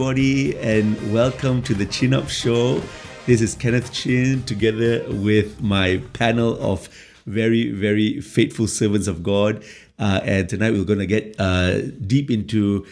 everybody, and welcome to the Chin Up Show. This is Kenneth Chin, together with my panel of very, very faithful servants of God. And tonight we're going to get deep into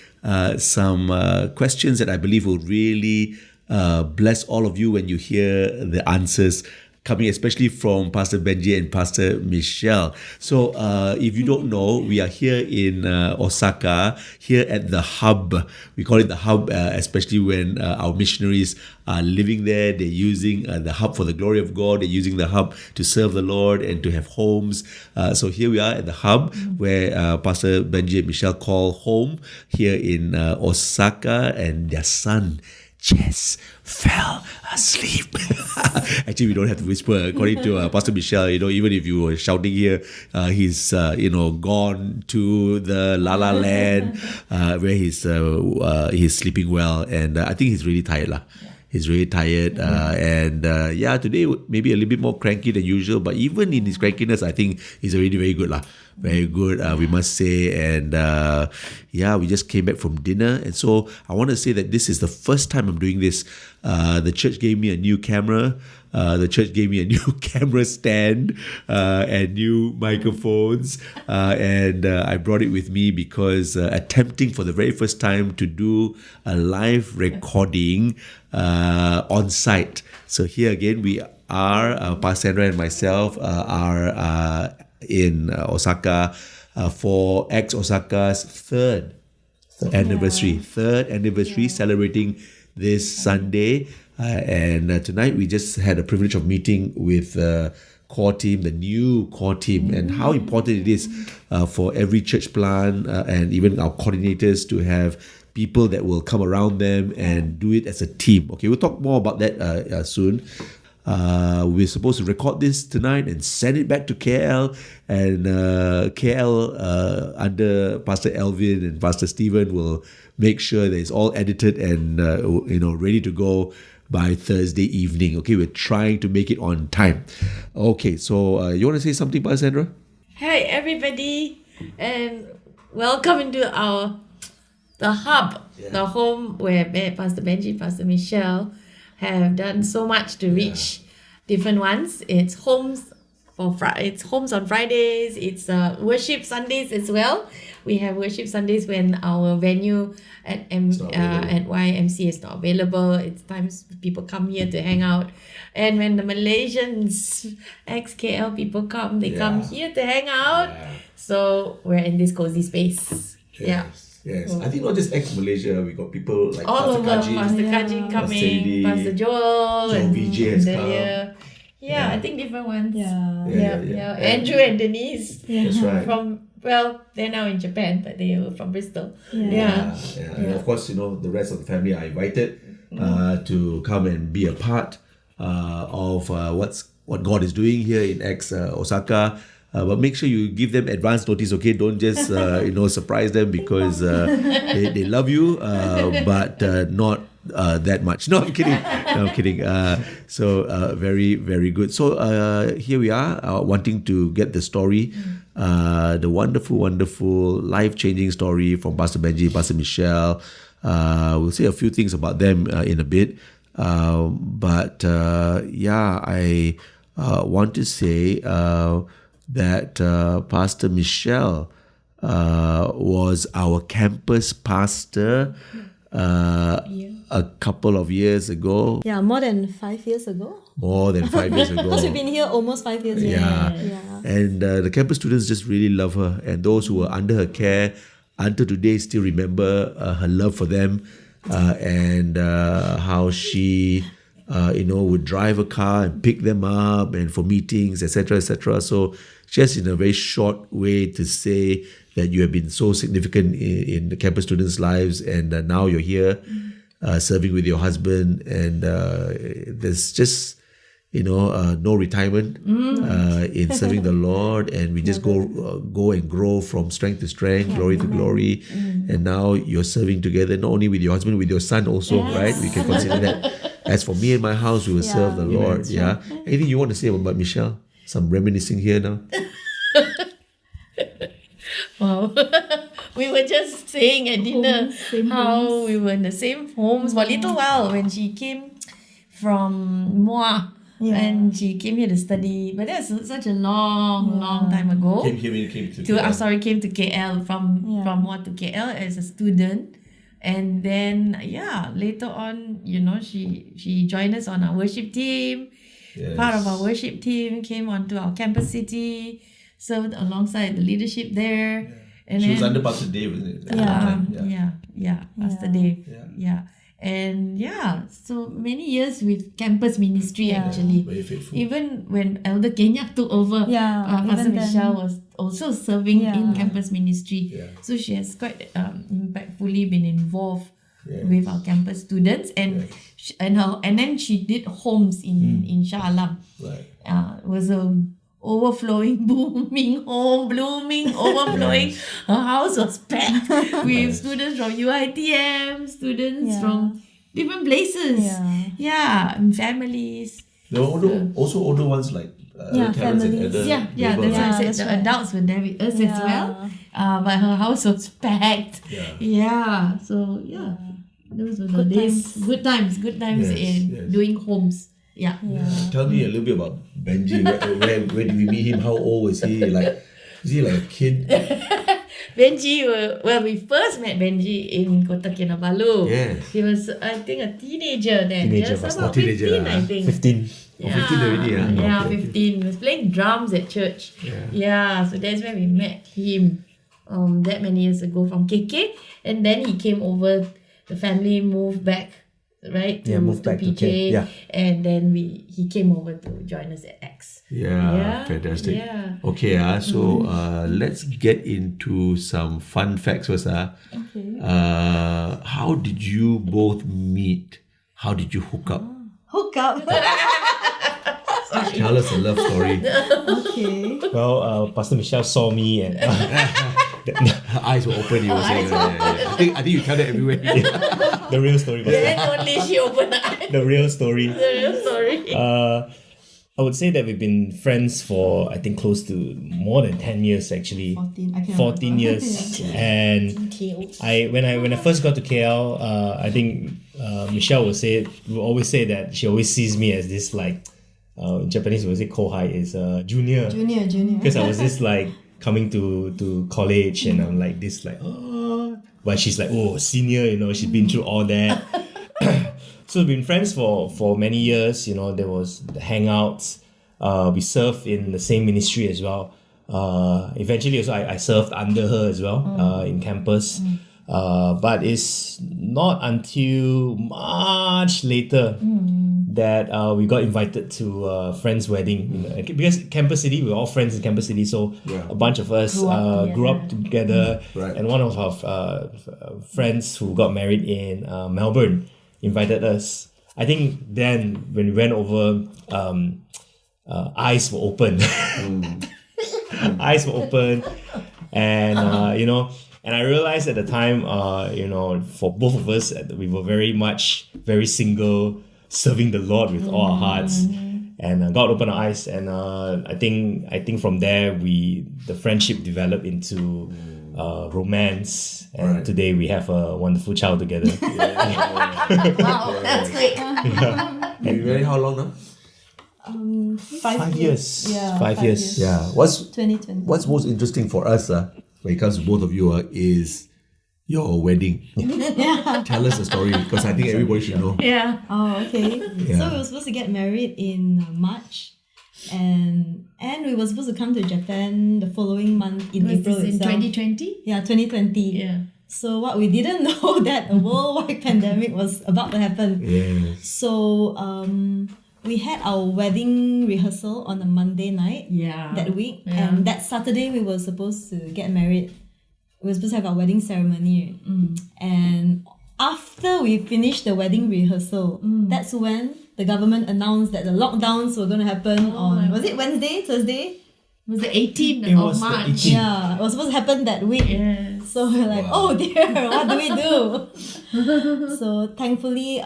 some questions that I believe will really bless all of you when you hear the answers coming, especially from Pastor Benji and Pastor Michelle. So if you don't know, we are here in Osaka, here at the hub. We call it the hub, especially when our missionaries are living there. They're using the hub for the glory of God. They're using the hub to serve the Lord and to have homes. So here we are at the hub where Pastor Benji and Michelle call home here in Osaka, and their son Jess fell asleep. Actually, we don't have to whisper. According to Pastor Michelle, even if you were shouting here, he's gone to the La La Land where he's sleeping well, and I think he's really tired lah. He's really tired, and today maybe a little bit more cranky than usual. But even in his crankiness, I think he's already very good lah. Very good, we must say. And we just came back from dinner, and so I want to say that this is the first time I'm doing this. The church gave me a new camera. The church gave me a new camera stand and new microphones, and I brought it with me because attempting for the very first time to do a live recording on site. So here again we are, Pastor Sandra and myself are in Osaka for Acts Osaka's third anniversary, celebrating this Sunday. And tonight we just had a privilege of meeting with the core team, the new core team, and how important it is for every church plant and even our coordinators to have people that will come around them and do it as a team. Okay, we'll talk more about that soon. We're supposed to record this tonight and send it back to KL, and KL under Pastor Elvin and Pastor Stephen will make sure that it's all edited and ready to go by Thursday evening. Okay, we're trying to make it on time. Okay, so you want to say something, Pastor Sandra? Hi everybody, and welcome into the hub, the home where Pastor Benji, Pastor Michelle have done so much to reach different ones. It's homes it's homes on Fridays. It's worship Sundays as well. We have worship Sundays when our venue at YMC is not available. It's times people come here to hang out, and when the Malaysians ex-KL people come, they come here to hang out. So we're in this cozy space. Yes. I think not just ex-Malaysia, we got people like all Pastor over. Pastor Kaji coming, Pastor Joel and VJ has come. I think different ones. Andrew and Denise. That's right. They're now in Japan, but they were from Bristol. And of course, the rest of the family are invited to come and be a part of what God is doing here in Acts Osaka. But make sure you give them advance notice, okay? Don't just surprise them because they love you, but not that much. No, I'm kidding. So very, very good. So here we are, wanting to get the story, the wonderful, wonderful, life-changing story from Pastor Benji, Pastor Michelle. We'll say a few things about them in a bit. I want to say that Pastor Michelle was our campus pastor a couple of years ago. Yeah, more than 5 years ago. Because we've been here almost 5 years. And the campus students just really love her, and those who were under her care until today still remember her love for them, and how she would drive a car and pick them up and for meetings, etc., etc. So just in a very short way to say that you have been so significant in the campus students' lives, and now you're here serving with your husband, and there's just no retirement in serving the Lord, and we just go and grow from strength to strength, glory to glory, and now you're serving together, not only with your husband, with your son also, right? We can consider that. As for me and my house, we will serve the Lord. Yeah. Anything you want to say about Michelle? Some reminiscing here now. Wow. we were just saying at dinner Same how homes. we were in the same homes for a little while when she came from Moa. Yeah. And she came here to study, but that's such a long time ago. Came to Came to KL from Moa to KL as a student, and then later on, she joined us on our worship team. Yes. Part of our worship team came onto our campus city, served alongside the leadership there, and She then was under Pastor Dave, wasn't it? at that yeah, time? Pastor Dave, and so many years with campus ministry actually. Very faithful. Even when Elder Kenya took over, Pastor even then. Michelle was also serving in Yeah. campus ministry. Yeah. So she has quite impactfully been involved Yes. with our campus students, and and then she did homes in Shah Alam. Right. It was a overflowing, blooming. Her house was packed with students from UITM, students from different places. And families. There were also older ones like Terrence and families. Eder. That's They were why I like- said that's the right. adults were there with us as well. But her house was packed. So those were the Good days. Good times Yes, in yes. doing homes. Tell me a little bit about Benji. Where did we meet him? How old was he? Is he like a kid? Benji, we first met Benji in Kota Kinabalu. Yes. He was, I think, a teenager then. Teenager, Just was about teenager 15, lah. I think. 15. 15 already, Okay. 15. He was playing drums at church. So that's where we met him that many years ago from KK. And then he came over, the family moved back, right? Moved back to PJ. K. Yeah. And then he came over to join us at Acts. Fantastic. Yeah. Okay, so let's get into some fun facts first. Okay. How did you both meet? How did you hook up? Hook up. Tell us a love story. Okay. Well, Pastor Michelle saw me and Her eyes were open. You were saying, I think you tell that everywhere. the real story. Then only she opened the eye. The real story. The real story. I would say that we've been friends for I think close to more than 10 years actually. 14. I can't 14 remember. years. And when I first got to KL, I think Michelle will always say that she always sees me as this in Japanese we would say kohai is junior. Junior. Because I was just coming to college and I'm like this but she's like senior, she's been through all that. So we've been friends for many years. There was the hangouts. We served in the same ministry as well. Eventually also I served under her as well in campus. But it's not until much later that we got invited to a friend's wedding. Because Campus City, we're all friends in Campus City, so a bunch of us grew up together. Right. And one of our friends who got married in Melbourne invited us. I think then when we went over, eyes were open. Eyes were open, and and I realized at the time, for both of us, we were very single, serving the Lord with all our hearts, and God opened our eyes, and I think from there the friendship developed into romance, and today we have a wonderful child together. Wow, that's quick. You've been married how long now? 5 years. Yeah. 5 years. Yeah. What's 2020. most interesting for us when it comes to both of you is your wedding. Tell us the story because I think everybody should know. Yeah. Oh, okay. Yeah. So we were supposed to get married in March, and we were supposed to come to Japan the following month in Was April this in itself. 2020? Yeah, 2020. Yeah. So what we didn't know that a worldwide pandemic was about to happen. Yes. So we had our wedding rehearsal on a Monday night that week, Yeah. and that Saturday we were supposed to get married. We were supposed to have our wedding ceremony, and after we finished the wedding rehearsal, that's when the government announced that the lockdowns were going to happen on, was it Wednesday, Thursday? It was the 18th It of was the March. 18th. Yeah, it was supposed to happen that week. Yes. So we're like, oh dear, what do we do? So thankfully,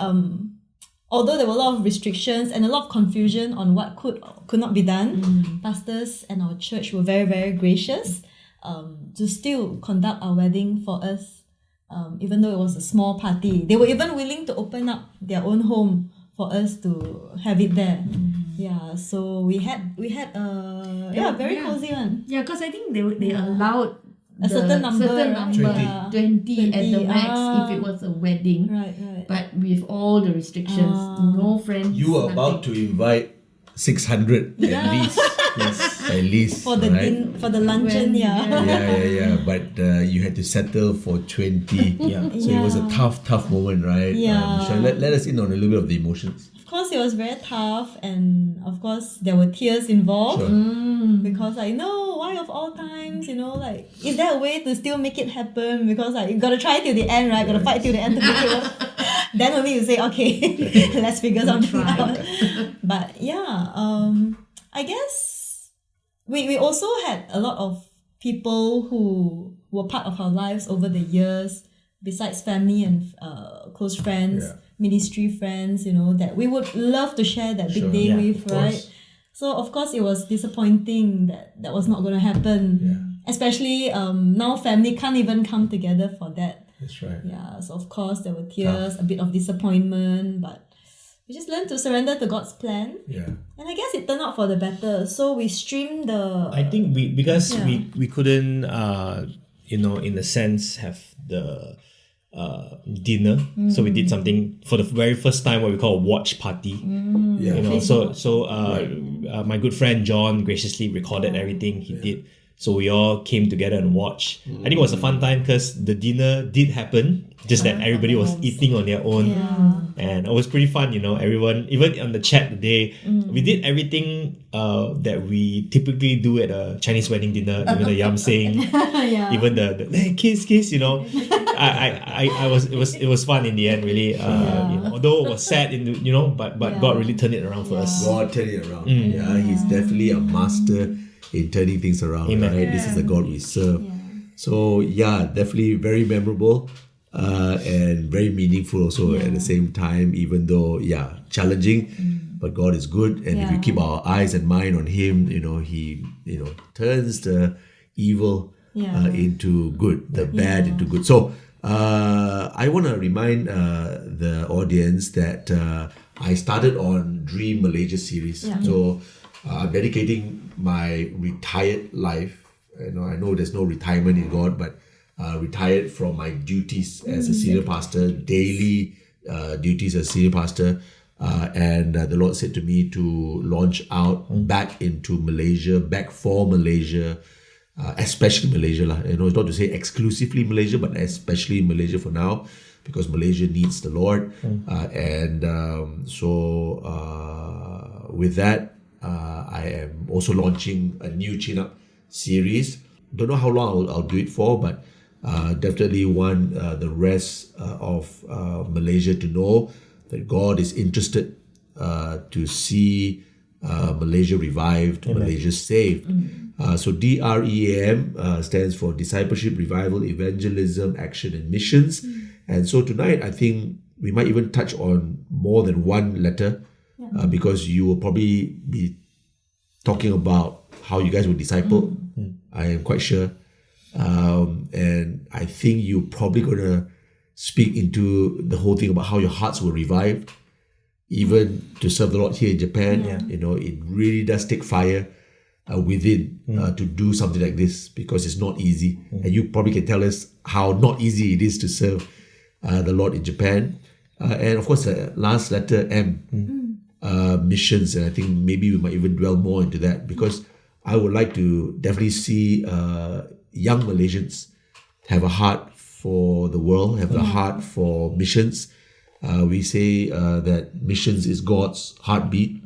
although there were a lot of restrictions and a lot of confusion on what could not be done, pastors and our church were very, very gracious. to still conduct our wedding for us, even though it was a small party. They were even willing to open up their own home for us to have it there. Yeah, so we had a very cozy one. Yeah, because I think they allowed A certain number, right? 20 at the max Ah. if it was a wedding. Right. But with all the restrictions, no friends. You were about to invite 600 at least. Yes. At least. For the right? for the luncheon, Yeah. But you had to settle for 20. Yeah. So it was a tough moment, right? Yeah. Michelle, let us in on a little bit of the emotions. Of course, it was very tough, and of course, there were tears involved. Sure. Because I know why of all times, like, is there a way to still make it happen? Because you gotta try till the end, right? Gotta fight till the end to make it work. Then only you say, okay, let's figure something out. But yeah, I guess we also had a lot of people who were part of our lives over the years, besides family and close friends, Yeah. ministry friends, that we would love to share that big Sure. day Yeah, with, of right? course. So of course it was disappointing that was not going to happen. Yeah. Especially now family can't even come together for that. That's right. Yeah, so of course there were tears, a bit of disappointment, but we just learned to surrender to God's plan. Yeah. And I guess it turned out for the better. So we streamed the I think because Yeah. we couldn't in a sense have the dinner, so we did something for the very first time what we call a watch party. Yeah. So my good friend John graciously recorded everything he did. So we all came together and watched. I think it was a fun time because the dinner did happen, just that everybody was eating on their own. Yeah. And it was pretty fun, everyone, even on the chat today, we did everything that we typically do at a Chinese wedding dinner, even the yam sing, yeah. even the hey, kiss, it was fun in the end, really. Although it was sad but God really turned it around for us. God turn it around. Yeah, He's definitely a master in turning things around. Amen. Right? This is the God we serve. So definitely very memorable and very meaningful also at the same time, even though challenging, but God is good, and if we keep our eyes and mind on Him, He turns the evil into good, the bad into good. So I want to remind the audience that I started on DREAM Malaysia series. So I'm dedicating my retired life. I know there's no retirement in God, but retired from my duties as a senior pastor, daily duties as senior pastor. And the Lord said to me to launch out back into Malaysia, back for Malaysia, especially Malaysia. It's not to say exclusively Malaysia, but especially Malaysia for now, because Malaysia needs the Lord. So with that, I am also launching a new Chin Up series. Don't know how long I'll do it for, but definitely want the rest of Malaysia to know that God is interested to see Malaysia revived, Malaysia saved. So DREAM stands for Discipleship, Revival, Evangelism, Action and Missions. And so tonight I think we might even touch on more than one letter, because you will probably be talking about how you guys were discipled. I am quite sure. And I think you're probably going to speak into the whole thing about how your hearts were revived, even to serve the Lord here in Japan. It really does take fire within to do something like this, because it's not easy. And you probably can tell us how not easy it is to serve the Lord in Japan. And of course, the last letter, M, missions. And I think maybe we might even dwell more into that, because I would like to definitely see young Malaysians have a heart for the world, have a heart for missions. We say that missions is God's heartbeat.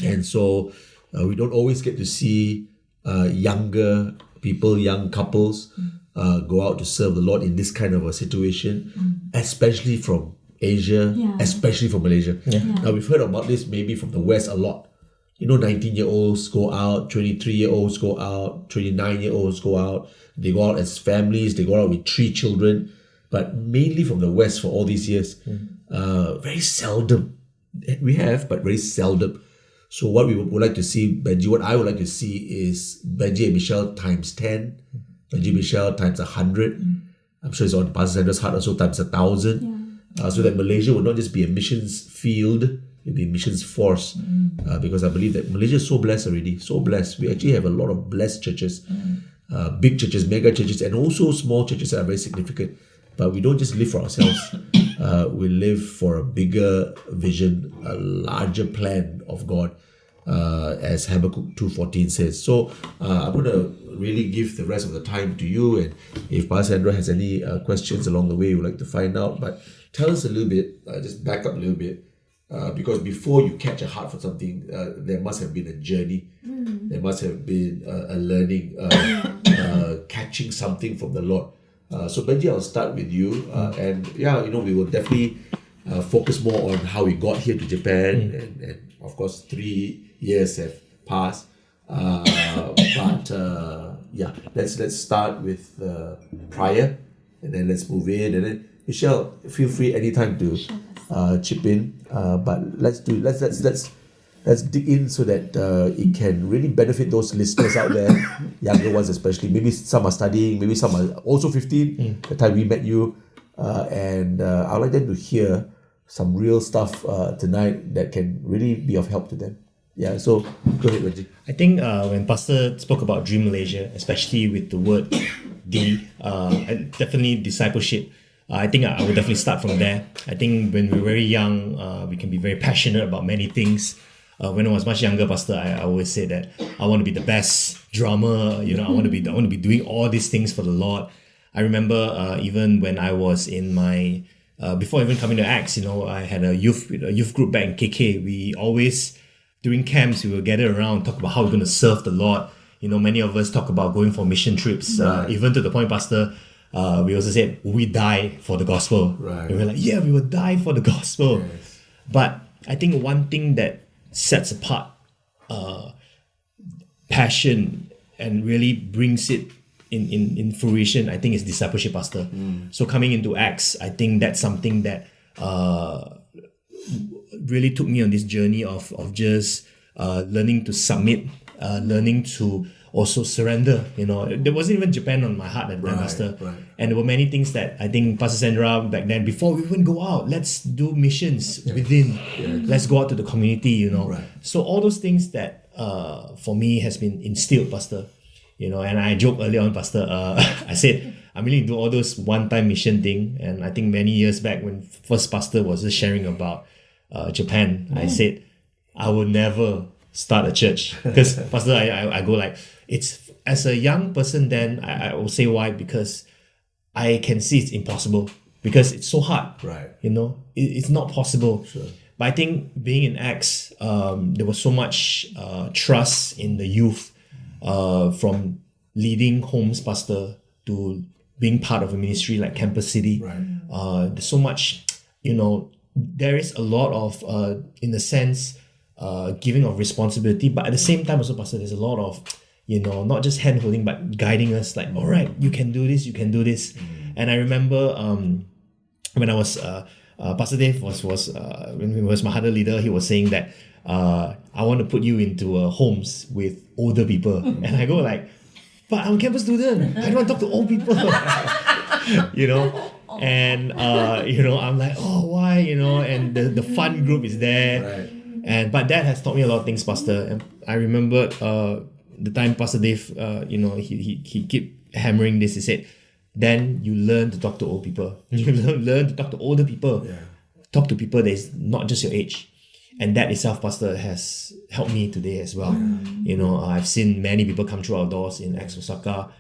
And so we don't always get to see younger people, young couples go out to serve the Lord in this kind of a situation, especially from Asia, especially from Malaysia. Now we've heard about this maybe from the West a lot. 19-year-olds go out, 23-year-olds go out, 29-year-olds go out. They go out as families, they go out with 3 children. But mainly from the West for all these years, very seldom. We have, but very seldom. So what we would like to see, Benji, what I would like to see is Benji and Michelle times 10 Benji Michelle times 100. I'm sure it's on Pastor Sandra's heart also times 1,000. So that Malaysia will not just be a missions field, it'll be a missions force. Because I believe that Malaysia is so blessed already, so blessed. We actually have a lot of blessed churches, big churches, mega churches, and also small churches that are very significant. But we don't just live for ourselves. We live for a bigger vision, a larger plan of God, as Habakkuk 2:14 says. So I'm going to really give the rest of the time to you, and if Pastor Sandra has any questions along the way you would like to find out, but tell us a little bit, just back up a little bit, because before you catch a heart for something, there must have been a journey, there must have been a learning, catching something from the Lord. So Benji, I'll start with you, and we will definitely focus more on how we got here to Japan, and of course 3 years have passed. Let's start with prior, and then let's move in, and then Michelle, feel free anytime to chip in. But let's dig in so that it can really benefit those listeners out there, younger ones especially. Maybe some are studying, maybe some are also 15, the time we met you, and I'd like them to hear some real stuff tonight that can really be of help to them. Yeah, so go ahead, Benji. I think when Pastor spoke about Dream Malaysia, especially with the word D, and definitely discipleship, I think I would definitely start from there. I think when we're very young, we can be very passionate about many things. When I was much younger, Pastor, I always say that I want to be the best drummer. I want to be doing all these things for the Lord. I remember even when I was in my before even coming to Acts, I had a youth group back in KK. We always, during camps, we will gather around, talk about how we're going to serve the Lord. Many of us talk about going for mission trips, even to the point, Pastor, we also said, we die for the gospel. Right. And we're like, we will die for the gospel. Yes. But I think one thing that sets apart passion and really brings it in fruition, I think, is discipleship, Pastor. So coming into Acts, I think that's something that really took me on this journey of just learning to submit, learning to also surrender. There wasn't even Japan on my heart at that time, Pastor. Right. And there were many things that I think Pastor Sandra back then, before we even go out, let's do missions within. Let's go out to the community, Right. So all those things that for me has been instilled, Pastor. And I joked earlier on, Pastor, I said, I'm really do all those one-time mission thing. And I think many years back when first Pastor was just sharing about Japan, I said, I will never start a church. Because Pastor, I go like, it's as a young person then, I will say why, because I can see it's impossible. Because it's so hard. Right. It's not possible. Sure. But I think being in Acts, there was so much trust in the youth, from leading homes, Pastor, to being part of a ministry like Campus City. Right. There's so much, there is a lot of, in a sense, giving of responsibility, but at the same time also, Pastor, there's a lot of, not just hand holding, but guiding us like, all right, you can do this, you can do this. And I remember when I was, Pastor Dave was when he was my Mahada leader, he was saying that, I want to put you into homes with older people. And I go like, but I'm a campus student. I don't want to talk to old people. And, I'm like, oh, why? And the fun group is there. Right. But that has taught me a lot of things, Pastor. And I remember the time Pastor Dave, he kept hammering this. He said, then you learn to talk to old people. You learn to talk to older people. Yeah. Talk to people that is not just your age. And that itself, Pastor, has helped me today as well. I've seen many people come through our doors in Acts Osaka.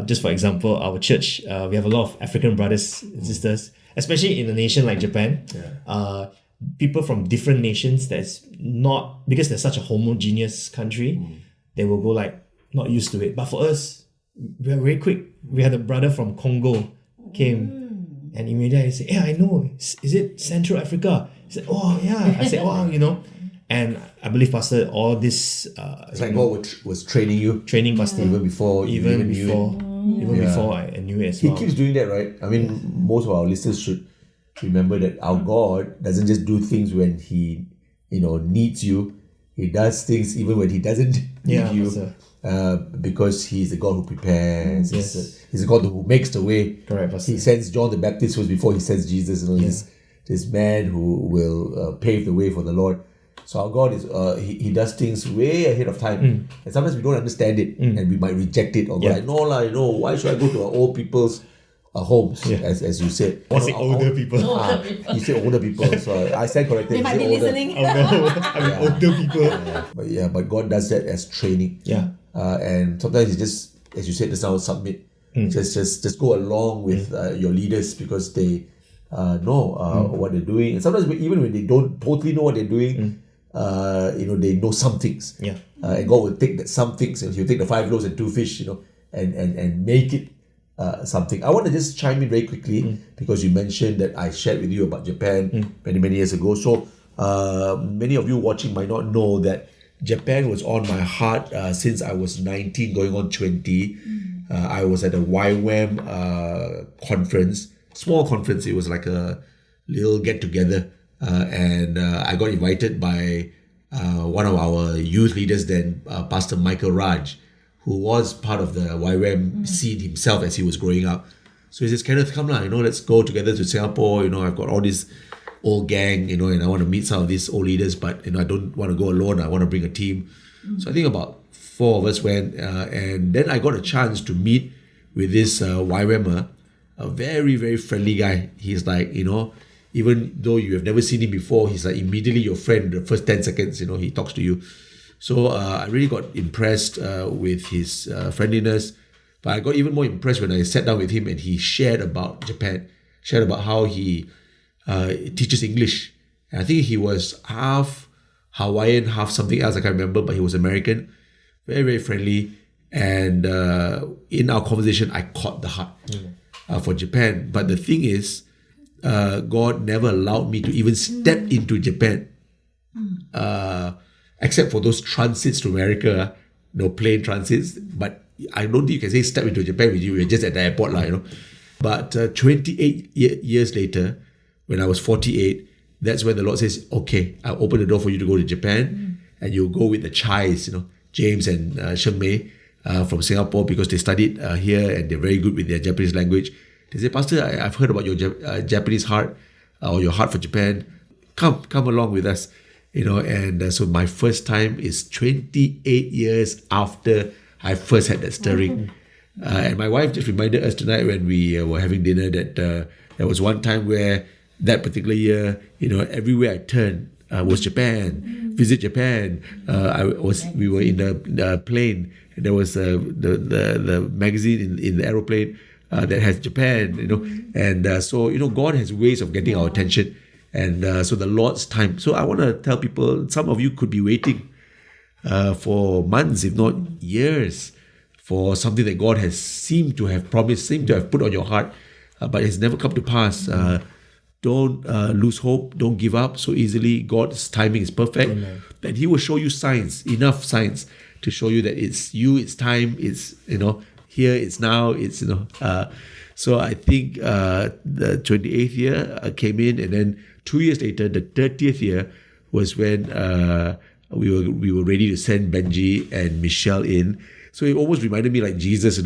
Just for example, our church, we have a lot of African brothers and sisters, especially in a nation like Japan. Yeah. People from different nations that's not, because they're such a homogeneous country, they will go like, not used to it. But for us, we're very quick. We had a brother from Congo came, and immediately I said, I know, is it Central Africa? He said, oh yeah. I said, wow, And I believe, Pastor, all this it's like God was training you, Pastor, even before before I knew it as well. He keeps doing that, right? I mean, most of our listeners should remember that our God doesn't just do things when He needs you. He does things even when He doesn't need Yeah, you. Pastor. Because He's the God who prepares. Yes. He's the God who makes the way. Correct, Pastor. He sends John the Baptist first before He sends Jesus. He's this man who will pave the way for the Lord. So our God is he does things way ahead of time, and sometimes we don't understand it, and we might reject it or go like, no lah, why should I go to our old people's homes, as you said. I say older people. You say older people, so I stand corrected. They You might say be older. listening. Oh no, I mean older people. But God does that as training. Yeah. And sometimes you just, as you said just now, submit. Just go along with your leaders because they know what they're doing. And sometimes even when they don't totally know what they're doing, they know some things. Yeah. And God will take that some things, and He'll take the 5 loaves and 2 fish, and make it something. I want to just chime in very quickly because you mentioned that I shared with you about Japan many years ago. So many of you watching might not know that Japan was on my heart since I was 19 going on 20. I was at a YWAM conference, small conference. It was like a little get-together. And I got invited by one of our youth leaders then, Pastor Michael Raj, who was part of the YWAM scene himself as he was growing up. So he says, Kenneth, come lah, let's go together to Singapore. I've got all this old gang, and I want to meet some of these old leaders, but I don't want to go alone. I want to bring a team. So I think about 4 of us went, and then I got a chance to meet with this YWAMer, a very, very friendly guy. He's like, even though you have never seen him before, he's like immediately your friend. The first 10 seconds, he talks to you. So I really got impressed with his friendliness. But I got even more impressed when I sat down with him and he shared about Japan, shared about how he teaches English. And I think he was half Hawaiian, half something else, I can't remember, but he was American. Very, very friendly. And in our conversation, I caught the heart for Japan. But the thing is, God never allowed me to even step into Japan, except for those transits to America, plane transits. But I don't think you can say step into Japan with you. You're just at the airport, But 28 years later, when I was 48, that's when the Lord says, okay, I'll open the door for you to go to Japan, and you'll go with the Chais, James and Sheng Mei from Singapore, because they studied here and they're very good with their Japanese language. They say, Pastor, I've heard about your Japanese heart, or your heart for Japan. Come along with us, And so my first time is 28 years after I first had that stirring. And my wife just reminded us tonight when we were having dinner that there was one time where that particular year, everywhere I turned was Japan, visit Japan. We were in the plane, and there was the magazine in the aeroplane that has Japan, and so God has ways of getting our attention, and so the Lord's time. So I want to tell people, some of you could be waiting for months, if not years, for something that God has seemed to have promised, seemed to have put on your heart, but it's never come to pass. Don't lose hope. Don't give up so easily. God's timing is perfect. Amen. And He will show you signs, enough signs to show you that it's you, it's time, it's, here, it's now, it's, so I think the 28th year came in, and then 2 years later, the 30th year was when we were ready to send Benji and Michelle in. So it almost reminded me like Jesus,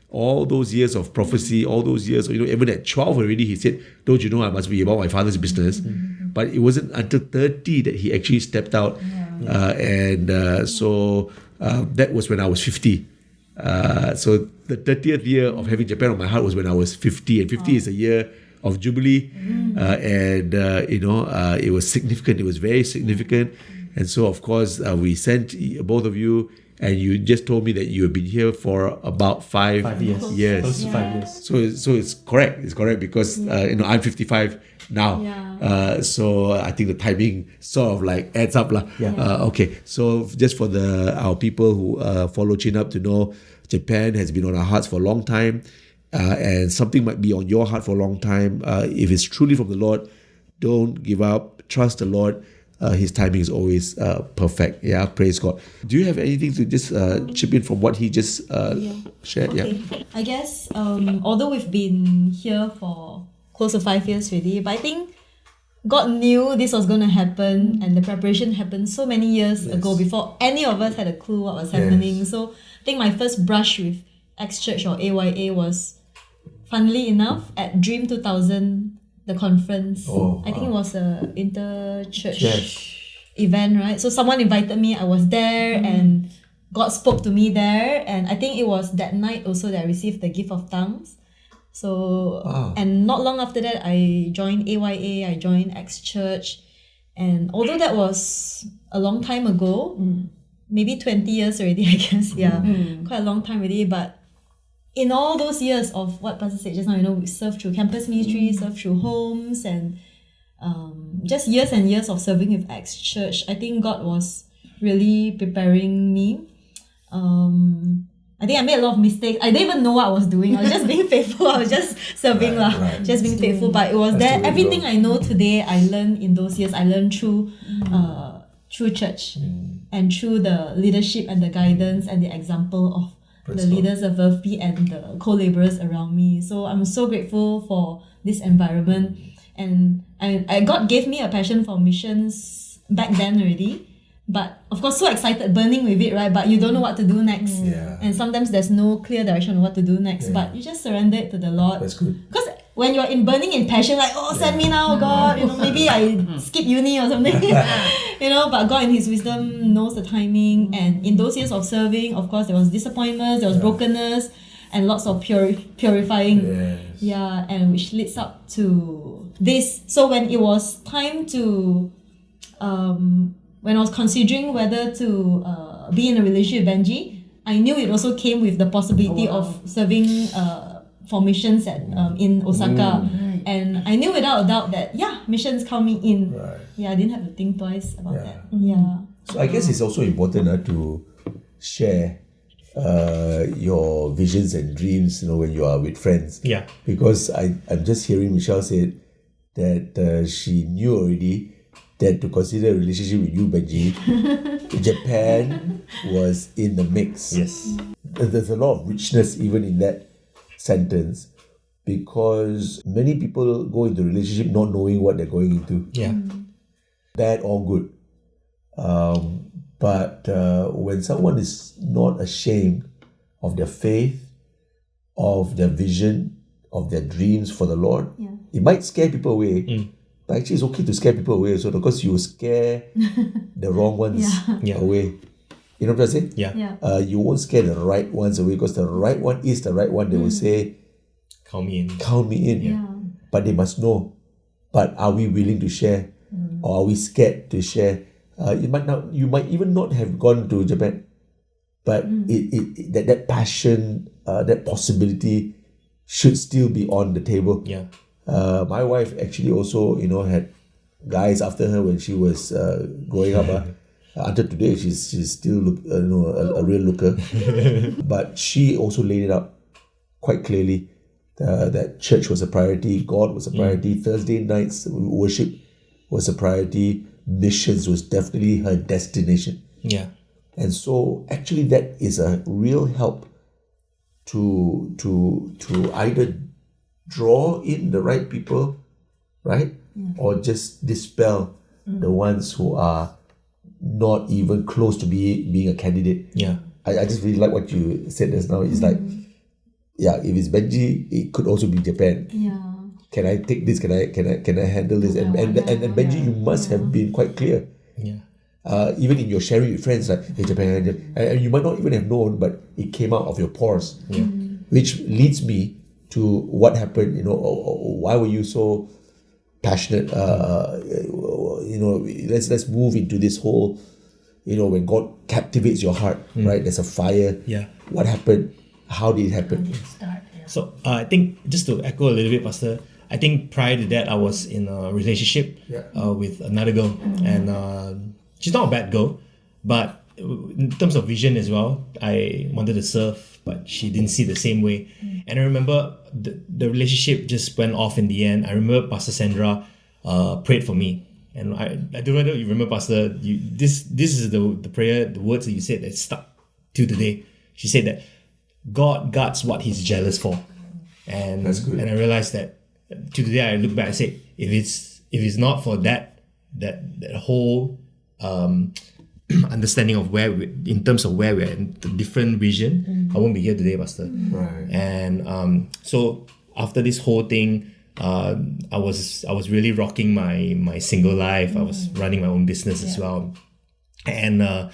all those years of prophecy, all those years, even at 12 already, He said, don't you know I must be about my Father's business? But it wasn't until 30 that He actually stepped out. So that was when I was 50. So the 30th year of having Japan on my heart was when I was 50. And 50 is a year of Jubilee. It was significant. It was very significant. And so, of course, we sent both of you, and you just told me that you have been here for about 5 years. Close to 5 years. So it's correct. It's correct because I'm 55 now. So I think the timing sort of like adds up lah. Okay. So just for our people who follow Chin Up to know, Japan has been on our hearts for a long time, and something might be on your heart for a long time. If it's truly from the Lord, don't give up. Trust the Lord. His timing is always perfect. Praise God. Do you have anything to just chip in from what he just shared? Okay. I guess although we've been here for close to 5 years already, but I think God knew this was going to happen, and the preparation happened so many years ago before any of us had a clue what was happening. So I think my first brush with Acts Church or AYA was, funnily enough, at DREAM 2000, the conference. I think it was a inter-church event, right? So someone invited me, I was there, and God spoke to me there. And I think it was that night also that I received the gift of tongues. So, and not long after that, I joined AYA, I joined Acts Church. And although that was a long time ago, maybe 20 years already, I guess, quite a long time already. But in all those years of what Pastor said just now, we served through campus ministry, served through homes, and just years and years of serving with Acts Church. I think God was really preparing me. I think I made a lot of mistakes. I didn't even know what I was doing. I was just being faithful. I was just serving, just being faithful. But it was there. Everything I know today, I learned in those years. I learned through church and through the leadership and the guidance and the example of the leaders above me and the co-laborers around me. So I'm so grateful for this environment. And God gave me a passion for missions back then already. But of course, so excited, burning with it, right? But you don't know what to do next. And sometimes there's no clear direction on what to do next. But you just surrender it to the Lord. That's good. Because when you're in burning in passion, like, send me now, God. Maybe I skip uni or something. But God in His wisdom knows the timing. And in those years of serving, of course, there was disappointments, there was brokenness, and lots of purifying. And which leads up to this. So when it was time to when I was considering whether to be in a relationship with Benji, I knew it also came with the possibility of serving for missions in Osaka. And I knew without a doubt that, missions coming in. I didn't have to think twice about that. So I guess it's also important to share your visions and dreams, when you are with friends. Because I'm just hearing Michelle say that she knew already that to consider a relationship with you, Benji, Japan was in the mix. There's a lot of richness even in that sentence, because many people go into a relationship not knowing what they're going into. Bad or good. But when someone is not ashamed of their faith, of their vision, of their dreams for the Lord, it might scare people away. But actually, it's okay to scare people away also, because you will scare the wrong ones away. You know what I'm saying? You won't scare the right ones away, because the right one is the right one. They will say, count me in. Count me in. But they must know. But are we willing to share? Or are we scared to share? You might even not have gone to Japan. But that passion, that possibility should still be on the table. My wife actually also, had guys after her when she was growing up. Until today, she's still a real looker. But she also laid it out quite clearly that church was a priority, God was a priority, Thursday nights worship was a priority, missions was definitely her destination. And so actually that is a real help to either draw in the right people, right? Or just dispel the ones who are not even close to being a candidate. I just really like what you said just now. It's like, if it's Benji, it could also be Japan. Can I take this? Can I handle this? And Benji, you must have been quite clear. Even in your sharing with friends, like, hey, Japan, and you might not even have known, but it came out of your pores. Which leads me to what happened, why were you so passionate? Let's move into this whole, when God captivates your heart, right? There's a fire. What happened? How did it happen? So I think, just to echo a little bit, Pastor, I think prior to that, I was in a relationship with another girl, and she's not a bad girl, but in terms of vision as well, I wanted to serve, but she didn't see the same way. And I remember the relationship just went off in the end. I remember Pastor Sandra prayed for me. And I don't know if you remember, Pastor, this is the prayer, the words that you said that stuck to today. She said that God guards what He's jealous for. And that's good. And I realized that to today I look back and say, if it's if it's not for that whole understanding of where in terms of where we're in the different vision, I won't be here today, Pastor. Right. And so after this whole thing, I was really rocking my single life. I was running my own business as well, and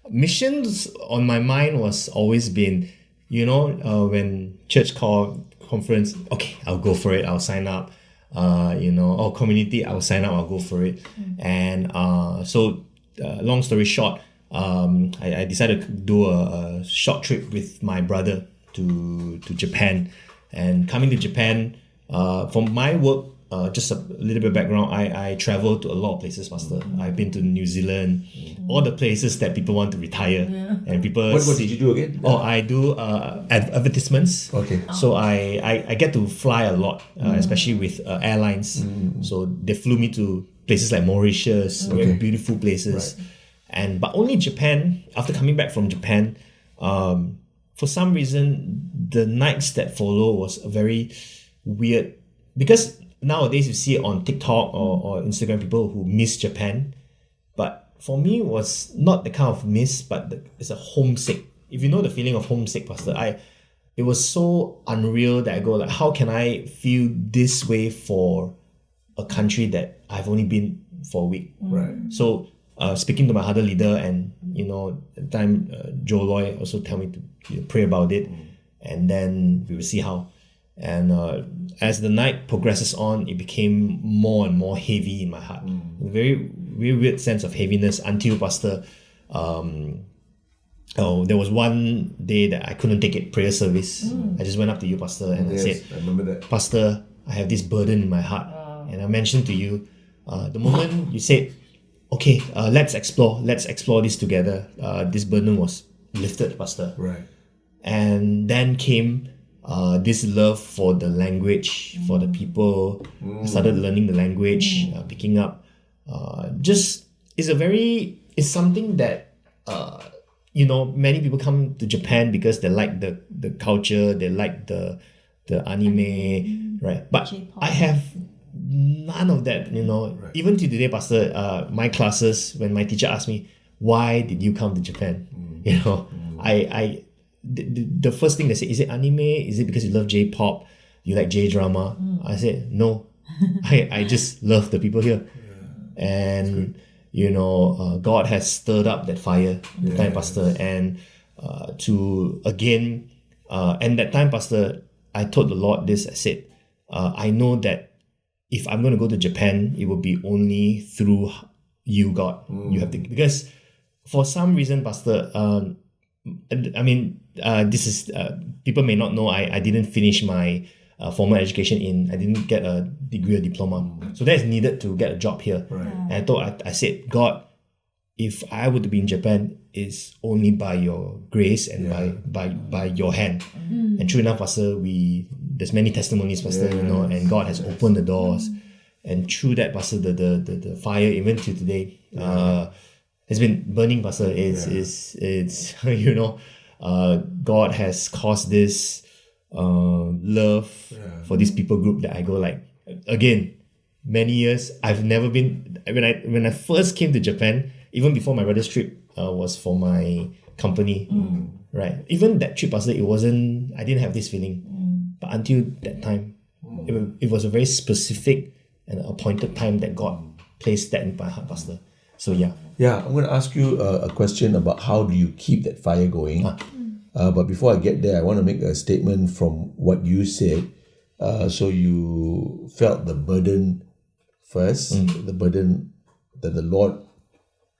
missions on my mind was always been, when church call conference, okay, I'll go for it. I'll sign up. Or community, I'll sign up. I'll go for it. And so long story short, I decided to do a short trip with my brother to Japan. And coming to Japan, for my work, just a little bit of background, I travel to a lot of places, Pastor. I've been to New Zealand, all the places that people want to retire. And people... What did you do again? Oh, I do advertisements. Okay. So I get to fly a lot, especially with airlines. So they flew me to places like Mauritius, very beautiful places. Right. But only Japan, after coming back from Japan, for some reason, the nights that follow was very weird. Because nowadays you see on TikTok or Instagram people who miss Japan. But for me, it was not the kind of miss, but it's a homesick. If you know the feeling of homesick, Pastor, it was so unreal that I go like, how can I feel this way for a country that I've only been for a week? Right. So speaking to my other leader, and at the time Joe Loy also tell me to pray about it, and then we will see how. And as the night progresses on, it became more and more heavy in my heart. A very weird sense of heaviness until, Pastor, there was one day that I couldn't take it, prayer service. I just went up to you, Pastor, and I said, I remember that. Pastor, I have this burden in my heart. And I mentioned to you, the moment you said, okay, let's explore this together, this burden was lifted, Pastor. Right. And then came this love for the language, for the people. I started learning the language, picking up. It's something that many people come to Japan because they like the culture, they like the anime, right? But J-pop. I have none of that. Right. Even to today, Pastor, my classes, when my teacher asked me, why did you come to Japan? The first thing they say, is it anime? Is it because you love J-pop? You like J-drama? I said, no. I just love the people here. And, God has stirred up that fire, time, Pastor. And and that time, Pastor, I told the Lord this. I said, I know that if I'm going to go to Japan, it will be only through you, God. You have to, because for some reason, Pastor, this is people may not know, I didn't finish my formal education I didn't get a degree or diploma, so that is needed to get a job here. Right. And I said, God, if I were to be in Japan, it's only by your grace and by your hand. And true enough, Pastor, there's many testimonies, Pastor, and God has opened the doors, and through that, Pastor, the fire even to today has been burning, Pastor. It's God has caused this love for this people group that I go like, again, many years I've never been. When I first came to Japan, even before my brother's trip, was for my company, right? Even that trip, Pastor, I didn't have this feeling, but until that time, it was a very specific and appointed time that God placed that in my heart, Pastor. So yeah. Yeah, I'm going to ask you a question about how do you keep that fire going. But before I get there, I want to make a statement from what you said. So you felt the burden first, the burden that the Lord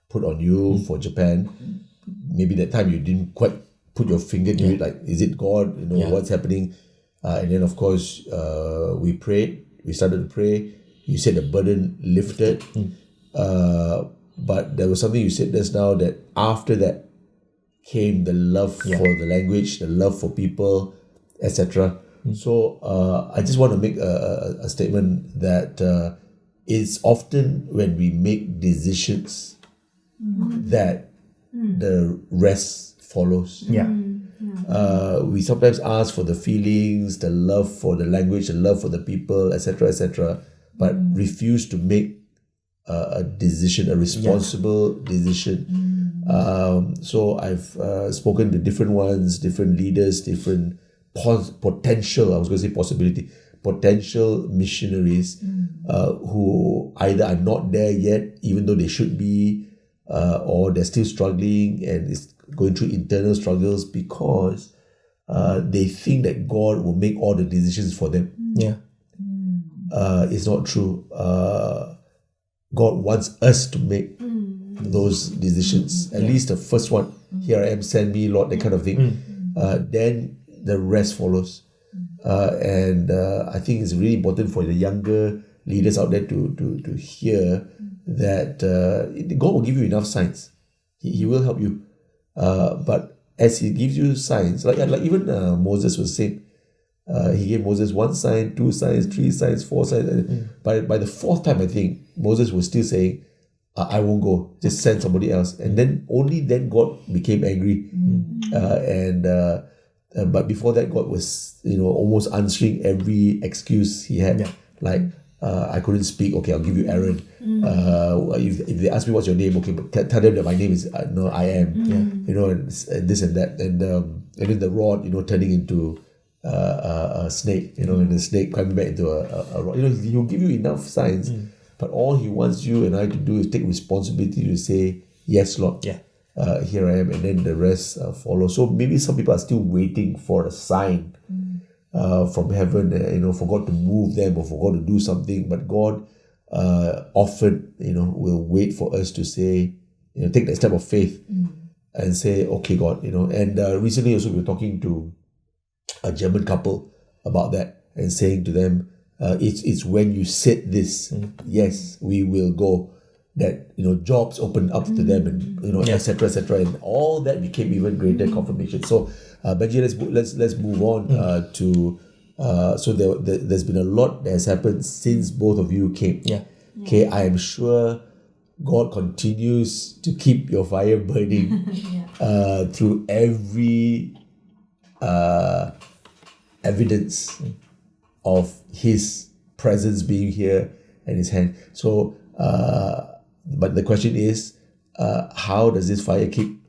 put on you for Japan. Maybe that time you didn't quite put your finger to it, like, is it God? What's happening? And then, of course, we prayed. We started to pray. You said the burden lifted. But there was something you said just now, that after that came the love for the language, the love for people, etc. So I just want to make a statement that it's often when we make decisions that the rest follows. We sometimes ask for the feelings, the love for the language, the love for the people, etc., etc. but refused to make a decision, a responsible decision. So I've spoken to different ones, different leaders, different potential, I was going to say possibility, potential missionaries who either are not there yet, even though they should be, or they're still struggling and is going through internal struggles because they think that God will make all the decisions for them. Yeah. It's not true. God wants us to make those decisions. At least the first one, here I am, send me, Lord, that kind of thing. Then the rest follows. And I think it's really important for the younger leaders out there to hear that God will give you enough signs. He will help you. But as He gives you signs, like even Moses was saying, He gave Moses 1 sign, 2 signs, 3 signs, 4 signs. By the 4th time, I think, Moses was still saying, I won't go, just send somebody else. And then only then God became angry. But before that, God was, almost answering every excuse he had. Yeah. Like, I couldn't speak, okay, I'll give you Aaron. If they ask me what's your name, okay, but tell them that my name is, no, I am. And this and that. And then the rod, turning into a snake, and the snake coming back into a rod. He'll give you enough signs, but all He wants you and I to do is take responsibility to say, yes, Lord. Yeah. Here I am, and then the rest follow. So maybe some people are still waiting for a sign from heaven, for God to move them or for God to do something. But God often, will wait for us to say, take that step of faith and say, okay, God, And recently also we were talking to a German couple about that and saying to them, it's when you said this, yes, we will go, that jobs opened up to them, and etc., and all that became even greater confirmation. So Benji, let's move on to so there's been a lot that has happened since both of you came. Okay, I am sure God continues to keep your fire burning through every evidence of His presence being here and His hand. So but the question is, how does this fire keep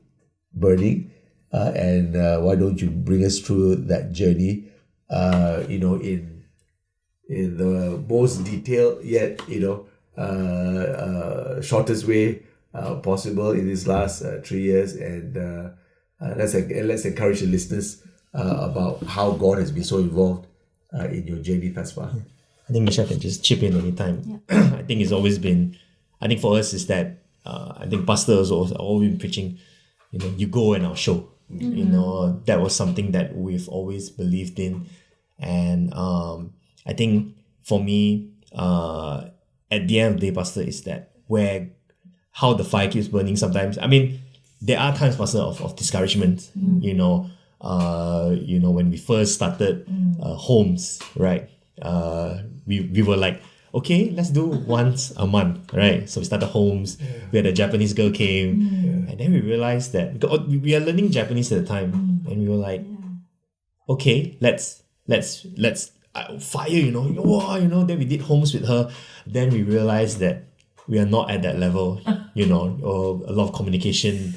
burning? And why don't you bring us through that journey, in the most detailed yet, shortest way possible in these last 3 years. And let's encourage the listeners about how God has been so involved in your journey thus far. I think Michelle can just chip in anytime. I think it's always been, I think for us is that, I think pastors also always been preaching, you go and I'll show. That was something that we've always believed in. And I think for me, at the end of the day, Pastor, is that how the fire keeps burning sometimes. I mean, there are times, Pastor, of discouragement, when we first started homes, right? We were like, okay, let's do once a month, right? So we started homes. We had a Japanese girl came, and then we realized that we are learning Japanese at the time, and we were like, okay, let's fire, Then we did homes with her. Then we realized that we are not at that level, or a lot of communication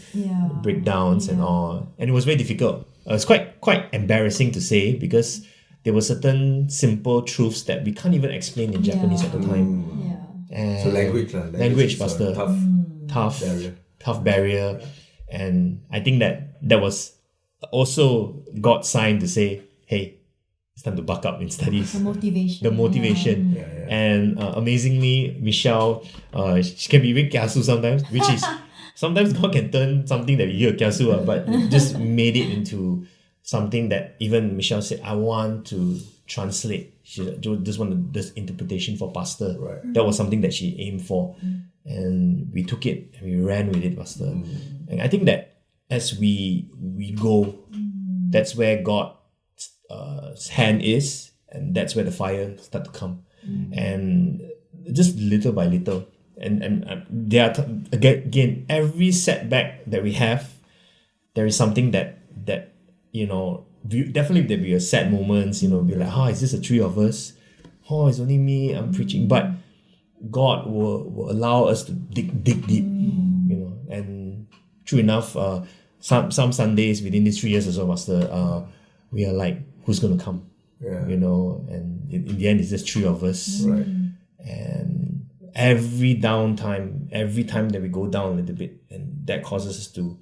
breakdowns and all, and it was very difficult. It's quite embarrassing to say because there were certain simple truths that we can't even explain in Japanese at the time. And so language, Pastor, tough barrier, and I think that was also God's sign to say, hey, it's time to buck up in studies. The motivation. And amazingly, Michelle, she can be even kiasu sometimes, which is sometimes God can turn something that we hear kiasu, but just made it into something that even Michelle said, I want to translate. She just wanted this interpretation for pastor. Right. That was something that she aimed for. And we took it and we ran with it, Pastor. And I think that as we go, that's where God's hand is, and that's where the fire start to come. And just little by little. And there are again, every setback that we have, there is something that definitely there'll be a sad moments, be like, is this the 3 of us? oh, it's only me, I'm preaching. But God will allow us to dig deep, you know. And true enough, some Sundays within these 3 years or so, Pastor, we are like, who's going to come? Yeah. You know, and in the end, it's just 3 of us. Right. And every downtime, every time that we go down a little bit, and that causes us to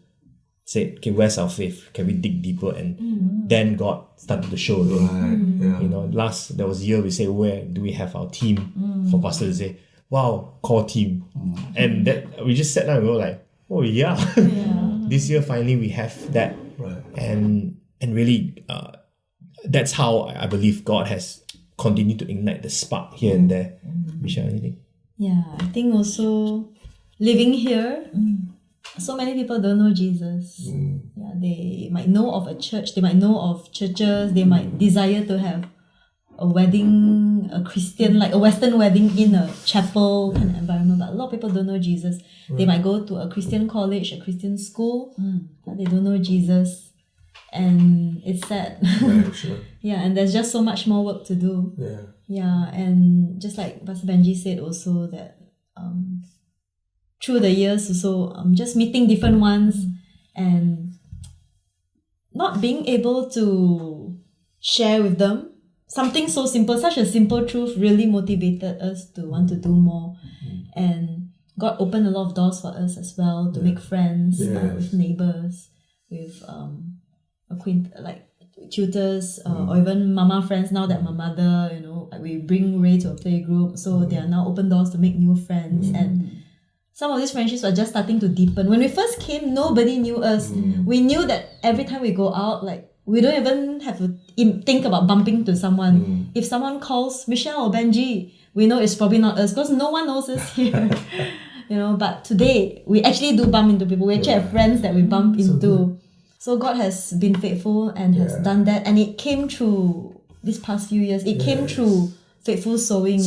say, okay, where's our faith? Can we dig deeper? And then God started to show again. Right. Yeah. You know, there was a year we say, where do we have our team? For Pastor to say, wow, core team. And that we just sat down and we were like, oh yeah. This year finally we have that. Right. And really, that's how I believe God has continued to ignite the spark here and there. Michelle, anything? Yeah, I think also living here, so many people don't know Jesus. Yeah, they might know of a church, they might know of churches, they might desire to have a wedding, a Christian, like a Western wedding in a chapel kind of environment, but a lot of people don't know Jesus. They might go to a Christian college, a Christian school, but they don't know Jesus. And it's sad. Right, sure. Yeah, and there's just so much more work to do. Yeah. Yeah, and just like Pastor Benji said also that through the years also, just meeting different ones and not being able to share with them something so simple, such a simple truth really motivated us to want to do more. And God opened a lot of doors for us as well to make friends with neighbors, with like tutors, or even mama friends. Now that I'm a mother, you know, like we bring Ray to a playgroup, so there are now open doors to make new friends. And some of these friendships are just starting to deepen. When we first came, nobody knew us. We knew that every time we go out, like we don't even have to think about bumping to someone. If someone calls Michelle or Benji, we know it's probably not us because no one knows us here. You know, but today we actually do bump into people. We actually have friends that we bump into. So God has been faithful and has done that, and it came through these past few years. It came through faithful sowing.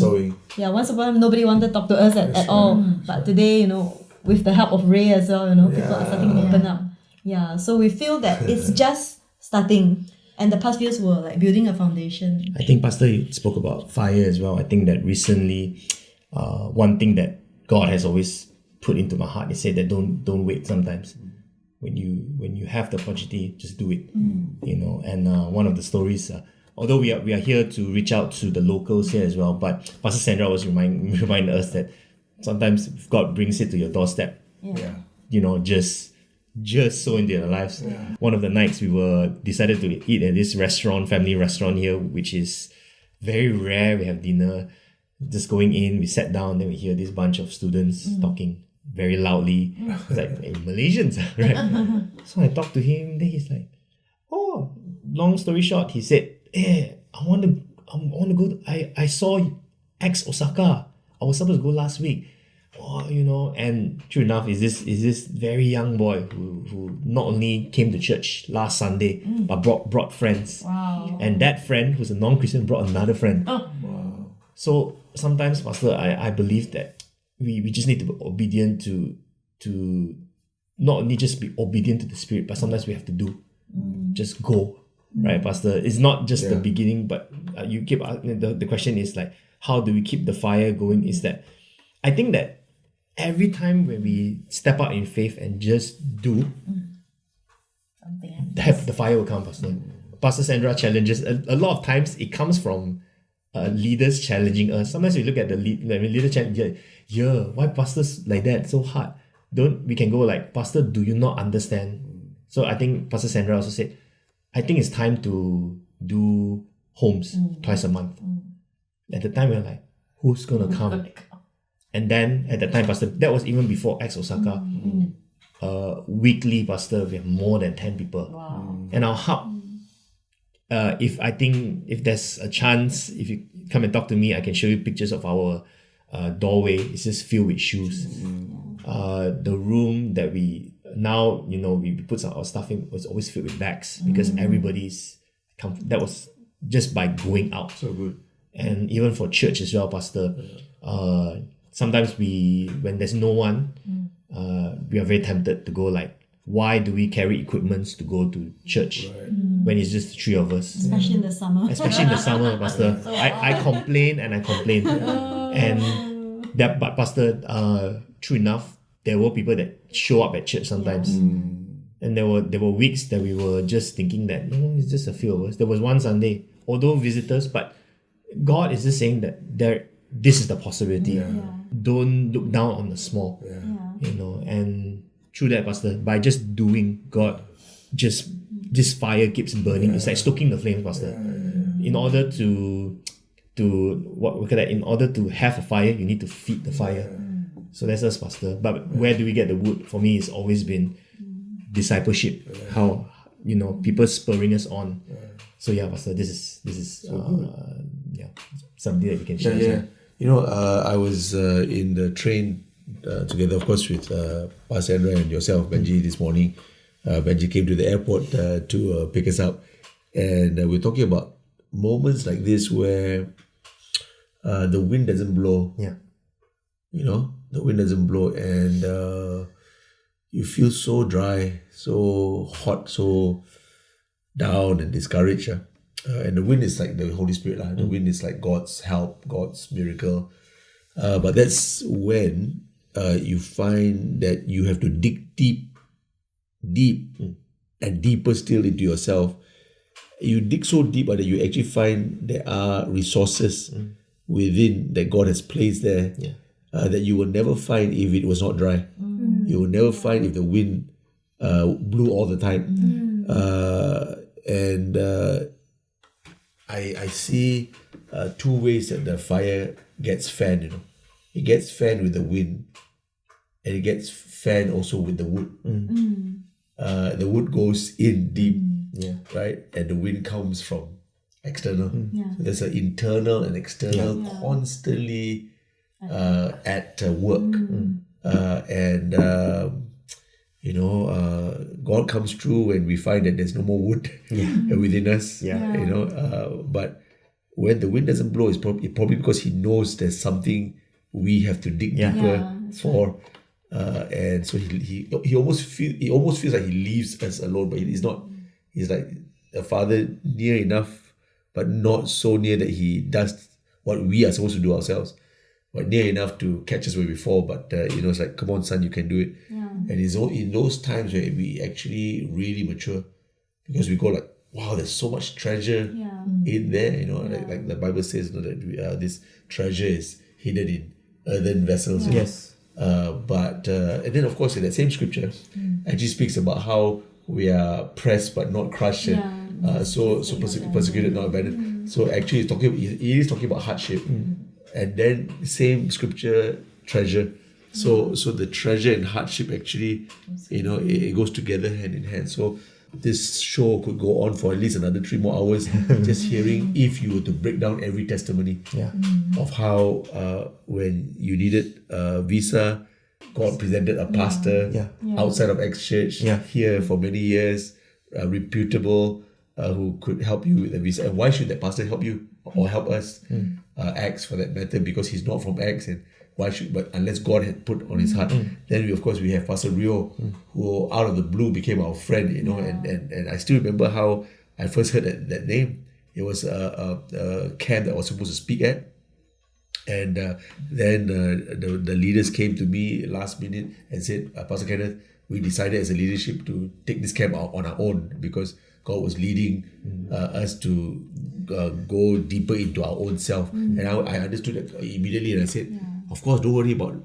Yeah, once upon a time nobody wanted to talk to us at all. But today, you know, with the help of Ray as well, you know, people are starting to open up. Yeah, so we feel that it's just starting, and the past few years were like building a foundation. I think Pastor, you spoke about fire as well. I think that recently, one thing that God has always put into my heart is say that don't wait sometimes. When you have the opportunity, just do it. You know, and one of the stories, although we are here to reach out to the locals here as well, but Pastor Sandra always remind us that sometimes if God brings it to your doorstep, you know, just so into their lives. One of the nights we decided to eat at this family restaurant here, which is very rare. We have dinner, just going in, we sat down, then we hear this bunch of students talking very loudly. It's like, hey, Malaysians, right? So I talked to him, then he's like, oh, long story short, he said, hey, I want to go, I saw Acts Osaka. I was supposed to go last week. Oh, you know, and true enough, is this very young boy who not only came to church last Sunday, but brought friends. Wow. And that friend who's a non-Christian brought another friend. Oh. Wow. So sometimes, Pastor, I believe that we just need to be obedient to not only just be obedient to the Spirit, but sometimes we have to do. Just go. Right, Pastor? It's not just the beginning, but you keep the question is like, how do we keep the fire going? Is that I think that every time when we step out in faith and just do, the fire will come, Pastor. Pastor Sandra challenges. A lot of times it comes from leaders challenging us. Sometimes we look at the leader challenge. Why pastors like that so hard? We can go like, Pastor, do you not understand? So I think Pastor Sandra also said, I think it's time to do homes twice a month. At the time we're like, who's gonna come? And then at that time, Pastor, that was even before Acts Osaka. Weekly, Pastor, we have more than 10 people. Wow. And our hub, if there's a chance, if you come and talk to me, I can show you pictures of our doorway. It's just filled with shoes. The room that we put our stuff in was always filled with bags because everybody's that was just by going out. So good. And even for church as well, Pastor, sometimes when there's no one, we are very tempted to go like, why do we carry equipments to go to church? Right. when it's just the three of us. Especially in the summer. Especially in the summer, Pastor. I complain and I complain. And that, but Pastor, true enough, there were people that show up at church sometimes. And there were weeks that we were just thinking that, it's just a few of us. There was one Sunday, although visitors, but God is just saying that this is the possibility. Don't look down on the small. And through that, Pastor, by just doing, God just this fire keeps burning. It's like stoking the flames, Pastor. In order to what we call that, in order to have a fire, you need to feed the fire. So that's us, Pastor. But where do we get the wood? For me, it's always been discipleship. How people spurring us on. So yeah, Pastor, this is something that we can share. I was in the train together, of course, with Sandra and yourself, Benji, this morning. Benji came to the airport to pick us up, and we're talking about moments like this where the wind doesn't blow. The wind doesn't blow, and you feel so dry, so hot, so down and discouraged. And the wind is like the Holy Spirit. The wind is like God's help, God's miracle. But that's when you find that you have to dig deep and deeper still into yourself. You dig so deep that you actually find there are resources within that God has placed there that you will never find if it was not dry. You will never find if the wind blew all the time. I see two ways that the fire gets fanned. It gets fanned with the wind, and it gets fanned also with the wood. The wood goes in deep, right? And the wind comes from external. So there's an internal and external constantly at work. God comes through when we find that there's no more wood within us. But when the wind doesn't blow, it's probably because He knows there's something we have to dig deeper for. And so he almost feels like He leaves us alone, but He's not. He's like a father near enough, but not so near that He does what we are supposed to do ourselves, but near enough to catch us where we fall. But it's like, come on, son, you can do it. And it's in those times where we actually really mature, because we go like, wow, there's so much treasure in there. Like the Bible says, that this treasure is hidden in earthen vessels. But and then of course in that same scripture actually speaks about how we are pressed but not crushed, and so persecuted, not abandoned. So actually it is talking about hardship, and then same scripture, treasure. So the treasure and hardship actually, it goes together hand in hand. So this show could go on for at least another 3 more hours, just hearing, if you were to break down every testimony of how when you needed a visa, God presented a pastor outside of Acts Church here for many years, reputable, who could help you with a visa. And why should that pastor help you or help us? Acts, for that matter, because he's not from Acts, and but unless God had put on his heart. Then we have Pastor Rio, who out of the blue became our friend, and I still remember how I first heard that name. It was a camp that I was supposed to speak at, and then the leaders came to me last minute and said, Pastor Kenneth, we decided as a leadership to take this camp out on our own, because God was leading us to go deeper into our own self. And I understood that immediately, and I said, of course, don't worry about,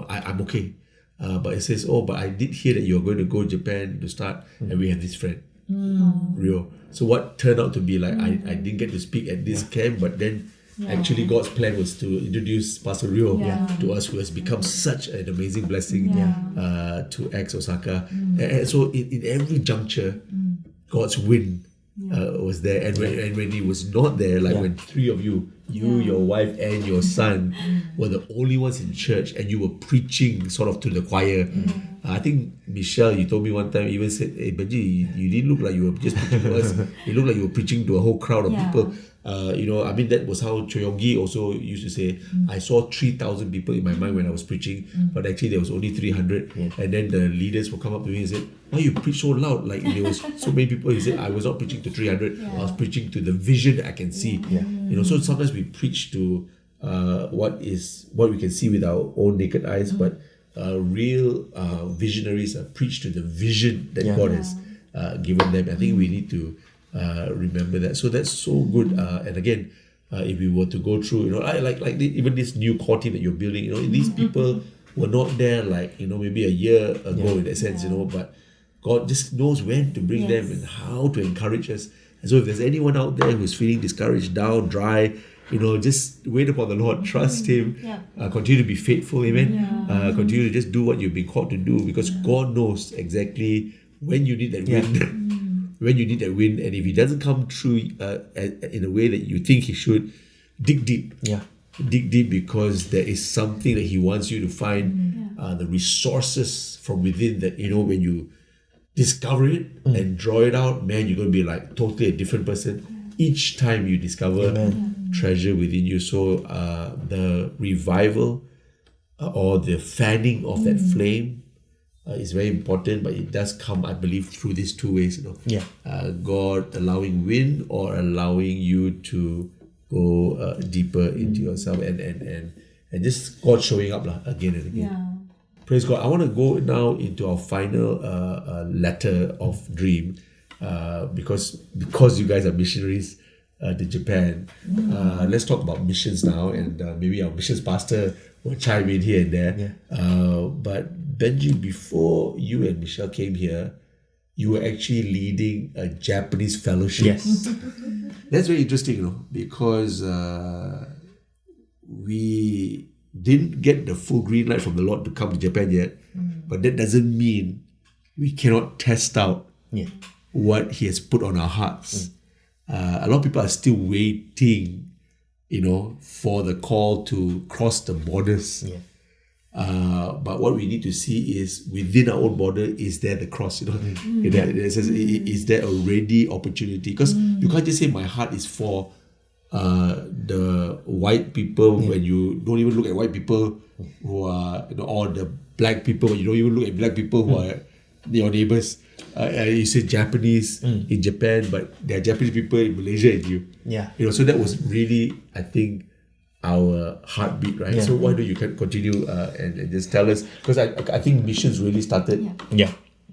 I'm okay. But it says, but I did hear that you're going to go to Japan to start, and we have this friend, Rio. So what turned out to be like, I didn't get to speak at this camp, but then actually God's plan was to introduce Pastor Rio to us, who has become such an amazing blessing to Acts Osaka. And so in every juncture, God's wind was there, and when He was not there, like when 3 of you, your wife and your son, were the only ones in church, and you were preaching sort of to the choir, I think Michelle, you told me one time, even said, "Hey Benji, you didn't look like you were just preaching to us. You looked like you were preaching to a whole crowd of people." I mean, that was how Choi Yong-gi also used to say, "I saw 3,000 people in my mind when I was preaching, but actually there was only 300." And then the leaders will come up to me and say, "Why you preach so loud? Like there was so many people." He said, "I was not preaching to 300. I was preaching to the vision that I can see." So sometimes we preach to what we can see with our own naked eyes, but real visionaries preach to the vision that God has given them. I think we need to remember that. So that's so good. And again, if we were to go through, even this new core team that you're building, these people were not there maybe a year ago in that sense, but God just knows when to bring them and how to encourage us. And so if there's anyone out there who's feeling discouraged, down, dry, just wait upon the Lord, trust Him, continue to be faithful, amen. Continue to just do what you've been called to do, because God knows exactly when you need that wind, when you need that wind, and if He doesn't come through in a way that you think He should, dig deep. Dig deep, because there is something that He wants you to find, the resources from within that, when you discover it and draw it out, man, you're going to be like totally a different person each time you discover treasure within you. So the revival or the fanning of that flame is very important, but it does come, I believe, through these two ways. God allowing wind or allowing you to go deeper into yourself, and just God showing up again and again. Praise God. I want to go now into our final letter of dream, because you guys are missionaries to Japan. Let's talk about missions now, and maybe our missions pastor will chime in here and there. But Benji, before you and Michelle came here, you were actually leading a Japanese fellowship. Yes. That's very interesting, because we didn't get the full green light from the Lord to come to Japan yet, but that doesn't mean we cannot test out what He has put on our hearts. A lot of people are still waiting, for the call to cross the borders. But what we need to see is within our own border, is there the cross? It says, is there a ready opportunity? Because you can't just say my heart is for the white people when you don't even look at white people who are, or the black people when you don't even look at black people who are your neighbors. You say Japanese in Japan, but there are Japanese people in Malaysia and you. So that was really, I think, our heartbeat, right? So why don't you continue and just tell us, because I think missions really started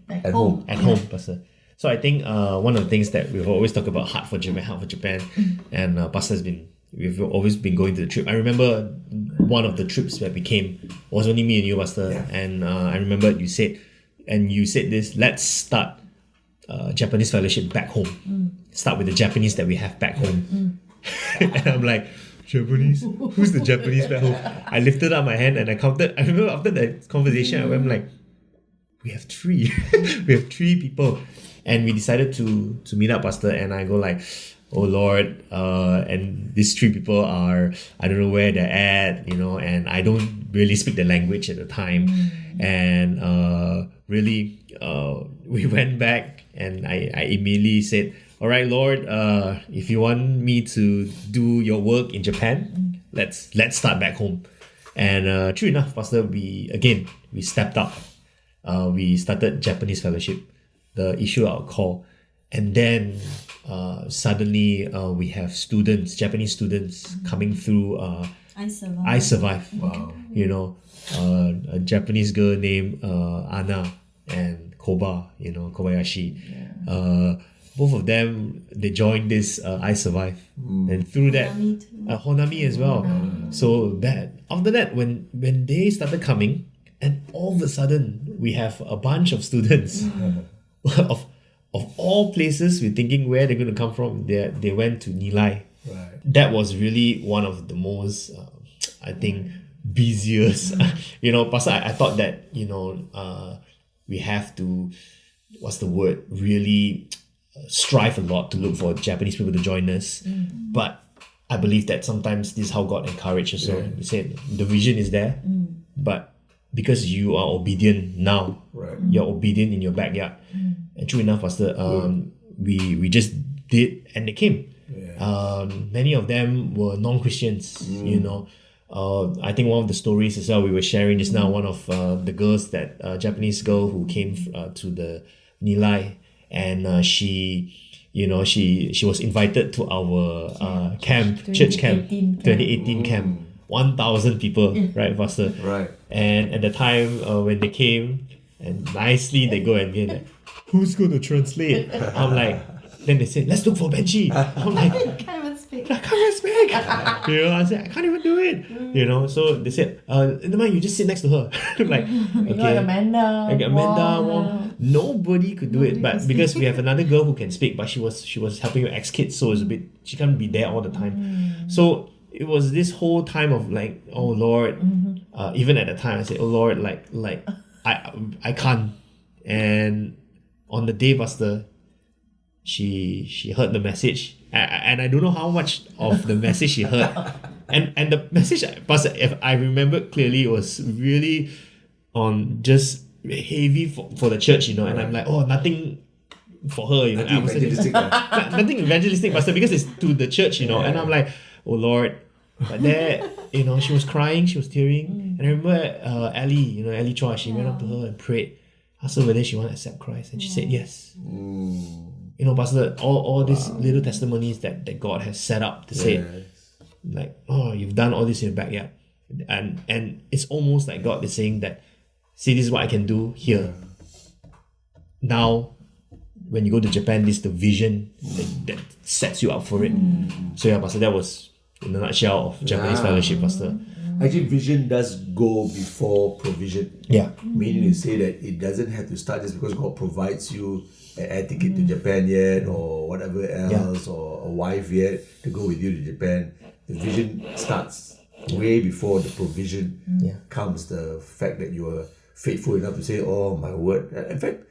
at home. At home, Pastor. So I think one of the things that we've always talked about, heart for Japan, and Pastor we've always been going to the trip. I remember one of the trips that we came was only me and you, Pastor, and I remember you said this, let's start Japanese fellowship back home. Start with the Japanese that we have back home. And I'm like, Japanese? Who's the Japanese back home? I lifted up my hand and I counted. I remember after that conversation, I went like, we have 3. We have 3 people. And we decided to meet up, Pastor, and I go like, oh Lord, and these 3 people are, I don't know where they're at, and I don't really speak the language at the time. And really, we went back and I immediately said, all right, Lord, if you want me to do your work in Japan, let's start back home. And true enough, Pastor, we stepped up. We started Japanese fellowship, the issue our call. And then suddenly we have Japanese students coming through I Survive. Wow. A Japanese girl named Anna and Kobayashi. Both of them, they joined this I Survive. And through that, Honami as well. So after that, when they started coming, and all of a sudden, we have a bunch of students of all places. We're thinking where they're going to come from. They went to Nilai. Right. That was really one of the most, I think, busiest. Pastor, I thought that, we have to, really strive a lot to look for Japanese people to join us. But I believe that sometimes this is how God encourages us. So He said the vision is there, but because you are obedient now. Right. You're obedient in your backyard. And true enough, Pastor, we just did, and they came. Many of them were non-Christians, you know. I think one of the stories as well we were sharing just now, one of the girls, that Japanese girl who came to the Nilai, and she was invited to our camp, church camp, 2018 camp. 1,000 people, right, Pastor? Right. And at the time when they came, and nicely they go and be like, who's going to translate? I'm like, then they said, let's look for Benji. I'm like, I can't even speak. I can't even speak. You know, I said, I can't even do it. You know, so they said, never mind, you just sit next to her. I'm like, We got okay. Amanda. I got Amanda, Wong. Wong. Nobody could do it, but because we have another girl who can speak, but she was helping with X Kids, so it's a bit, she can't be there all the time. So it was this whole time of like, oh Lord, even at the time I said, oh Lord, like I can't. And on the day, Pastor, she heard the message, and I don't know how much of the message she heard, and the message, Pastor, if I remember clearly, it was really on just heavy for the church, you know. And I'm like, oh, nothing for her, you know. Nothing evangelistic, Nothing evangelistic, Pastor, because it's to the church, you know. And I'm like, oh Lord. But there, you know, she was crying, she was tearing. And I remember Ellie Chua, she went up to her and prayed, asked her whether she wanted to accept Christ, and she said yes. You know, Pastor, all these little testimonies that God has set up to say, like, oh, you've done all this in your backyard. And it's almost like God is saying that, see, this is what I can do here. Now, when you go to Japan, this is the vision that sets you up for it. So yeah, Pastor, that was in a nutshell of Japanese fellowship, Pastor. Actually, vision does go before provision. Yeah. Meaning to say that it doesn't have to start just because God provides you an air ticket to Japan yet, or whatever else, or a wife yet to go with you to Japan. The vision starts way before the provision comes. The fact that you are faithful enough to say, oh my word. In fact,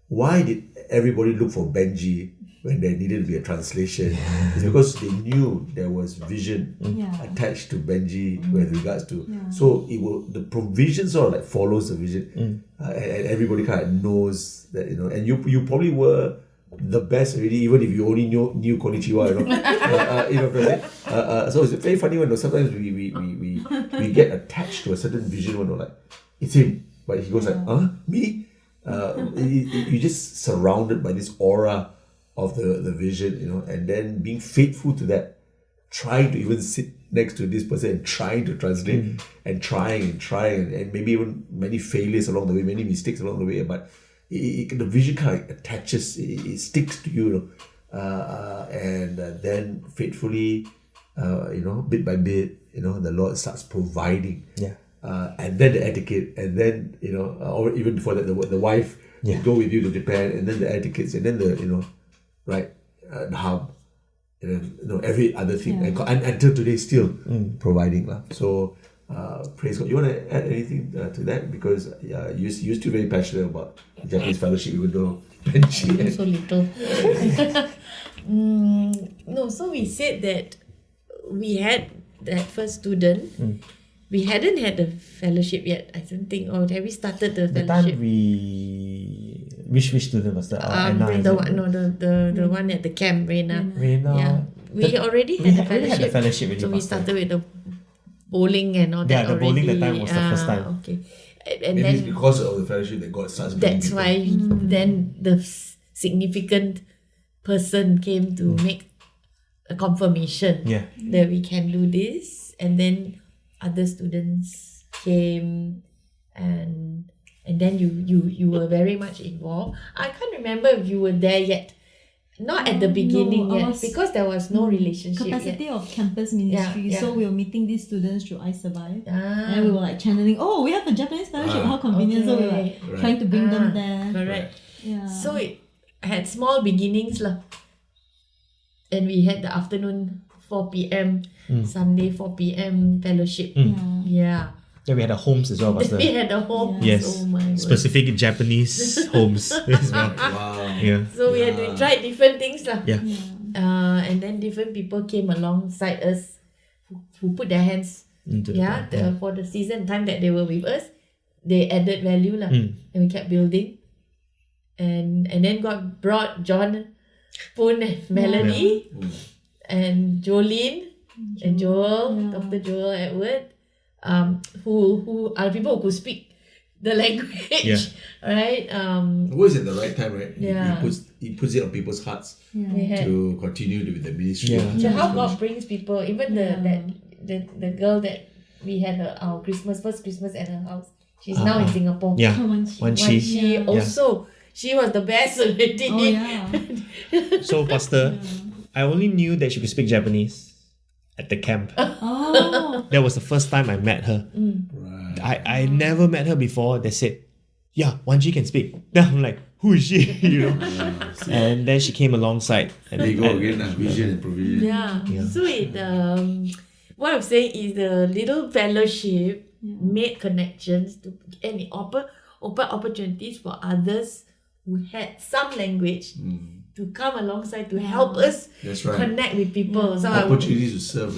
why did everybody look for Benji when there needed to be a translation? It's because they knew there was vision attached to Benji with regards to. So the provision sort of like follows the vision, and everybody kind of knows that, you know. And you probably were the best already, even if you only knew Konnichiwa, you know. You know, so it's very funny when sometimes we get attached to a certain vision when we're like, it's him, but he goes like, me. You're just surrounded by this aura of the vision, you know, and then being faithful to that, trying to even sit next to this person and trying to translate and trying and maybe even many failures along the way, many mistakes along the way, but the vision kind of attaches, it sticks to you, you know, and then faithfully, you know, bit by bit, you know, the Lord starts providing. And then the etiquette, and then, you know, or even before that, the wife will go with you to Japan, and then the etiquettes, and then the, you know, right, the hub, and then, you know, every other thing, and until today still providing lah. So praise God. You want to add anything to that, because you're still very passionate about Japanese fellowship, even though Benji So little. No, so we said that we had that first student. We hadn't had the fellowship yet, I don't think. Or have we started the The fellowship? time we which student was that? The one at the camp, Reina. Reina. We already had the already fellowship. had the fellowship already, So we Pastor. started with the bowling and all that Yeah, the already. bowling that time was the first time. Okay. And maybe it's then because of the fellowship that God starts bringing that's people. why then the significant person came to make a confirmation that we can do this, and then other students came, and then you were very much involved. I can't remember if you were there yet. Not at the beginning No, I yet, was- because there was no relationship Capacity yet. of campus ministry. Yeah, So yeah. we were meeting these students through I Survive. Ah, And we were like channeling, oh, we have a Japanese fellowship, how convenient. So we were like Right. trying to bring them there. correct. Yeah. So it had small beginnings lah. And we had the afternoon 4 p.m. Sunday 4 p.m. fellowship. Yeah. Yeah, we had a homes as well, Pastor. We had a home. Yes. Oh my word. Specific Japanese homes as well. Wow. Yeah. So we had to try different things lah. Yeah. And then different people came alongside us who put their hands Into the plan. for the season time that they were with us. they added value lah, and we kept building. And then God brought John, Poon, and Melanie, and Jolene, and Joel, Dr. Joel Edward, who are people who could speak the language, right? Always at the right time, right? Yeah. He puts it on people's hearts They had to continue with the ministry. Yeah. so how God brings people, even the girl that we had our first Christmas at her house. She's now in Singapore. Yeah. Wan Wan Chi. Chi. She also she was the best already. Oh yeah. So, Pastor, I only knew that she could speak Japanese at the camp. Oh. That was the first time I met her. Right. I never met her before. They said, yeah, Wan Chi can speak. Then I'm like, who is she? And then she came alongside. And There you go again, vision and provision. Yeah. So it what I'm saying is the little fellowship made connections and it open opportunities for others who had some language to come alongside to help us That's right. connect with people. So I would, Opportunities to serve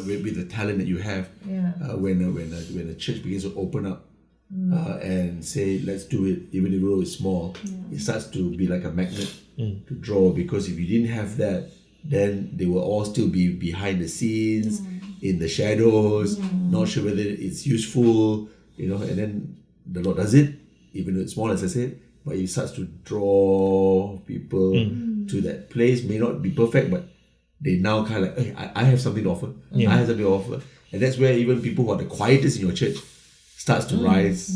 with the talent that you have. Yeah. When the church begins to open up and say, let's do it, even if the role is small, it starts to be like a magnet to draw. Because if you didn't have that, then they will all still be behind the scenes, in the shadows, not sure whether it's useful, and then the Lord does it, even though it's small, as I said, but it starts to draw people to that place. May not be perfect, but they now kind of like, hey, I have something to offer. I have something to offer. And that's where even people who are the quietest in your church starts to rise.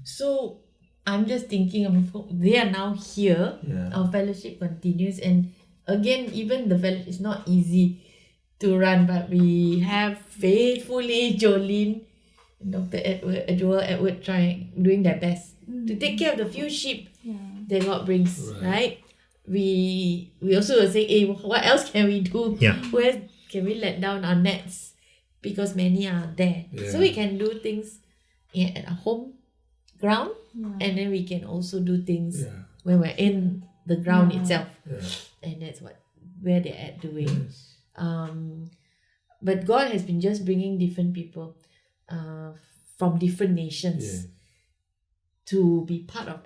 So I'm just thinking, they are now here. Our fellowship continues, and again, even the fellowship is not easy to run, but we have faithfully Jolene and Dr. Joel Edward doing their best to take care of the few sheep that God brings, right? We also will say, hey, what else can we do? Yeah. Where can we let down our nets? Because many are there. So we can do things at our home ground, and then we can also do things when we're in the ground itself. And that's where they're at doing. But God has been just bringing different people from different nations to be part of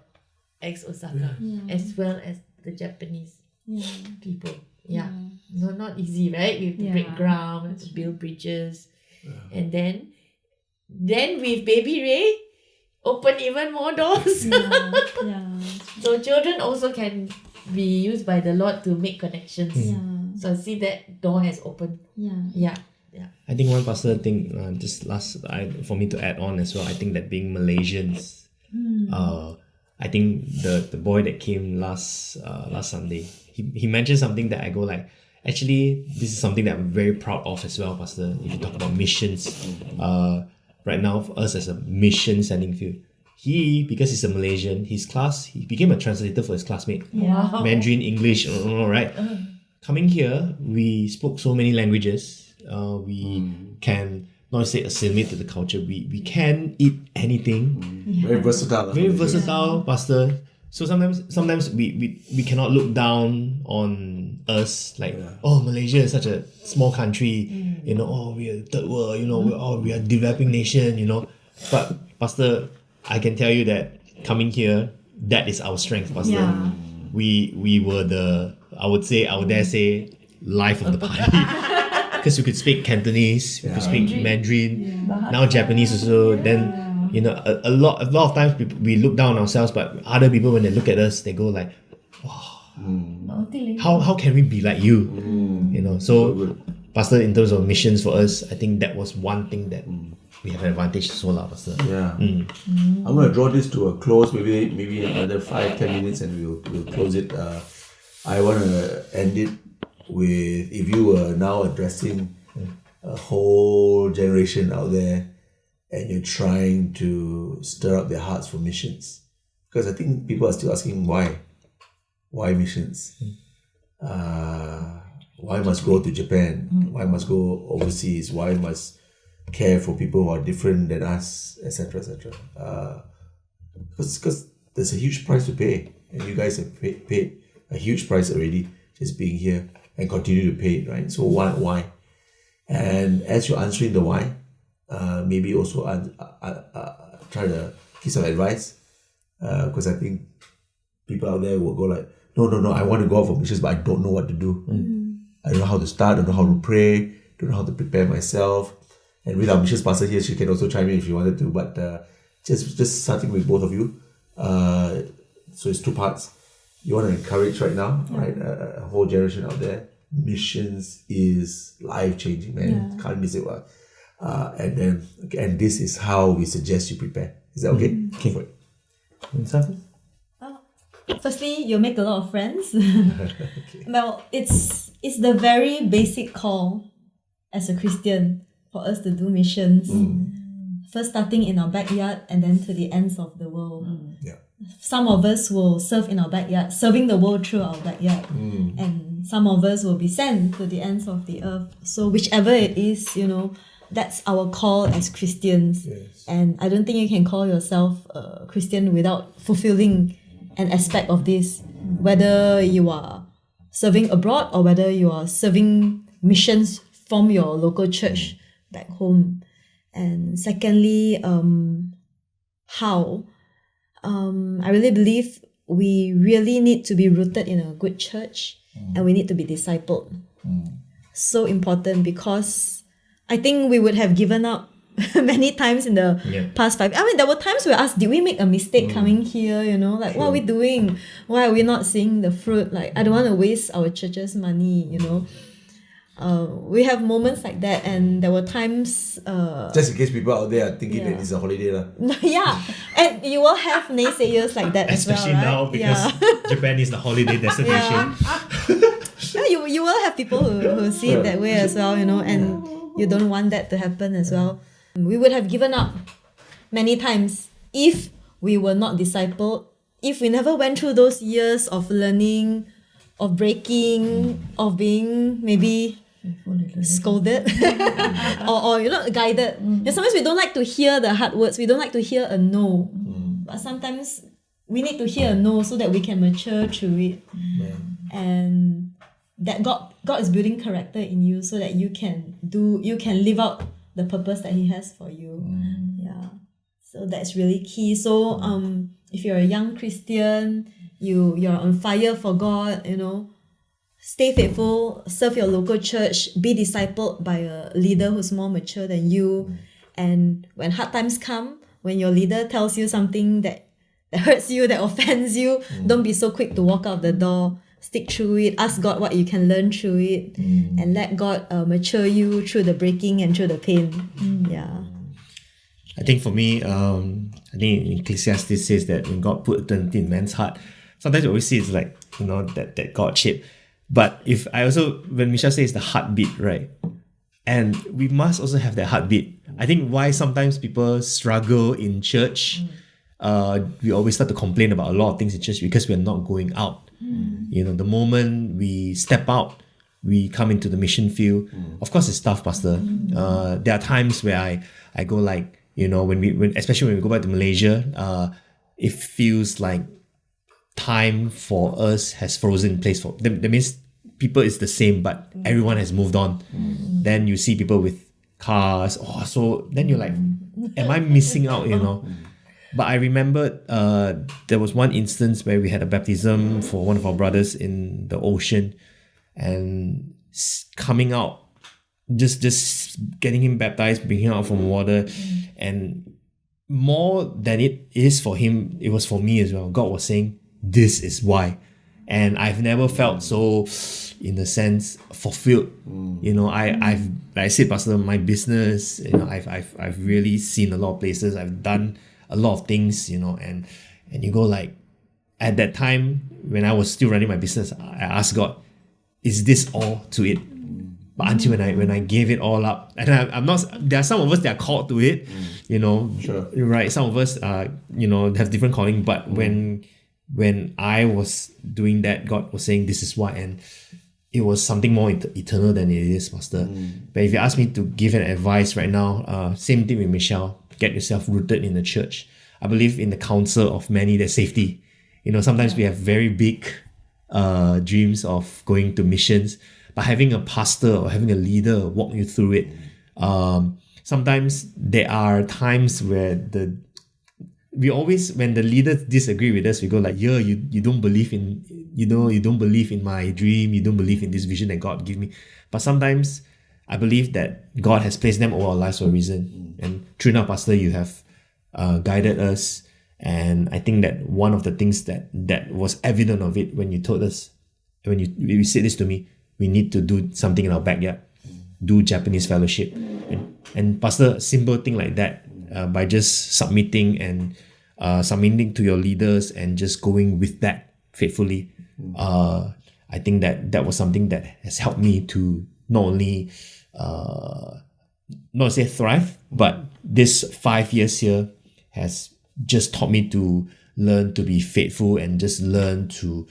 Acts Osaka, as well as the Japanese people. Not easy, right? We have to break ground, we have to build bridges, and then with Baby Ray, open even more doors. So children also can be used by the Lord to make connections. So I see that door has opened. I think one pastor thing, for me to add on as well, I think that being Malaysians, I think the boy that came last Sunday, he mentioned something that I go like, actually, this is something that I'm very proud of as well, Pastor. If you talk about missions, right now for us as a mission sending field, because he's a Malaysian, he became a translator for his classmate. Mandarin, English, right? Coming here, we spoke so many languages. We can not say assimilate to the culture. We can eat anything. Very versatile. Very versatile, Pastor. So sometimes we cannot look down on us like, oh, Malaysia is such a small country, we are third world, we are developing nation, But Pastor, I can tell you that coming here, that is our strength, Pastor. We were I would dare say, life of the party. Because we could speak Cantonese, we could speak Mandarin, now Japanese also. Then a lot of times we look down on ourselves, but other people, when they look at us, they go like, how can we be like you? So Pastor, in terms of missions for us, I think that was one thing that we have an advantage as well, Pastor. I'm going to draw this to a close, maybe another 5-10 minutes, and we'll close it. I want to end it with, if you were now addressing a whole generation out there and you're trying to stir up their hearts for missions, because I think people are still asking why missions, why must go to Japan, why must go overseas, why must care for people who are different than us, etc. Because there's a huge price to pay, and you guys have paid a huge price already just being here and continue to pay it, right? So why? And as you're answering the why, maybe also try to give some advice, because I think people out there will go like, no, I want to go out for missions, but I don't know what to do. I don't know how to start, don't know how to pray, don't know how to prepare myself. And with our missions pastor here, she can also chime in if she wanted to, but just starting with both of you. So it's two parts. You want to encourage right now, right? A whole generation out there. Missions is life-changing, man. Can't miss it. And this is how we suggest you prepare. Is that okay? Okay. For it. Firstly, you'll make a lot of friends. Well, it's the very basic call as a Christian for us to do missions. First starting in our backyard and then to the ends of the world. Yeah. Some of us will serve in our backyard, serving the world through our backyard. And some of us will be sent to the ends of the earth. So whichever it is, that's our call as Christians. Yes. And I don't think you can call yourself a Christian without fulfilling an aspect of this. Whether you are serving abroad or whether you are serving missions from your local church back home. And secondly, how? I really believe we really need to be rooted in a good church and we need to be discipled. So important, because I think we would have given up many times in the past 5. I mean, there were times we asked, did we make a mistake coming here? Like, what are we doing? Why are we not seeing the fruit? Like, I don't want to waste our church's money, we have moments like that, and there were times Just in case people out there are thinking that it's a holiday. yeah, and you will have naysayers like that Especially as well, right? now, because Japan is the holiday destination. You will have people who see it that way as well, and you don't want that to happen as well. We would have given up many times if we were not discipled, if we never went through those years of learning, of breaking, of being maybe scolded or guided. Sometimes we don't like to hear the hard words, we don't like to hear a no, but sometimes we need to hear a no so that we can mature through it. And that God is building character in you so that you can live out the purpose that He has for you. So that's really key. So if you're a young Christian, you're on fire for God, stay faithful, serve your local church, be discipled by a leader who's more mature than you. And when hard times come, when your leader tells you something that hurts you, that offends you, don't be so quick to walk out the door. Stick through it, ask God what you can learn through it, and let God mature you through the breaking and through the pain. I think for me, I think Ecclesiastes says that when God put eternity in man's heart, sometimes we always see it's like, that God shape. But when Michelle says the heartbeat, right? And we must also have that heartbeat. I think why sometimes people struggle in church, we always start to complain about a lot of things in church because we're not going out. The moment we step out, we come into the mission field. Of course, it's tough, Pastor. There are times where I go like, especially when we go back to Malaysia, it feels like time for us has frozen in place. That means people is the same, but everyone has moved on. Then you see people with cars. So then you're like, am I missing out? But I remember there was one instance where we had a baptism for one of our brothers in the ocean, and coming out, just getting him baptized, bringing him out from water, and more than it is for him, it was for me as well. God was saying, this is why. And I've never felt so, in a sense, fulfilled. I've like I said, Pastor, my business, I've really seen a lot of places. I've done a lot of things, and you go like, at that time when I was still running my business, I asked God, is this all to it? But until when I gave it all up, and I'm not, there are some of us that are called to it, right? Some of us have different calling, but when I was doing that, God was saying, this is why, and it was something more eternal than it is, Pastor. But if you ask me to give an advice right now, same thing with Michelle, get yourself rooted in the church. I believe in the counsel of many, there's safety. Sometimes we have very big dreams of going to missions, but having a pastor or having a leader walk you through it. sometimes there are times where when the leaders disagree with us, we go like, yeah, you don't believe in, you don't believe in my dream, you don't believe in this vision that God gave me. But sometimes I believe that God has placed them over our lives for a reason. And true enough, Pastor, you have guided us. And I think that one of the things that was evident of it when you told us, when you said this to me, we need to do something in our backyard, do Japanese fellowship. And Pastor, simple thing like that, by just submitting to your leaders and just going with that faithfully. I think that was something that has helped me to not only not say thrive, but this 5 years here has just taught me to learn to be faithful and just learn to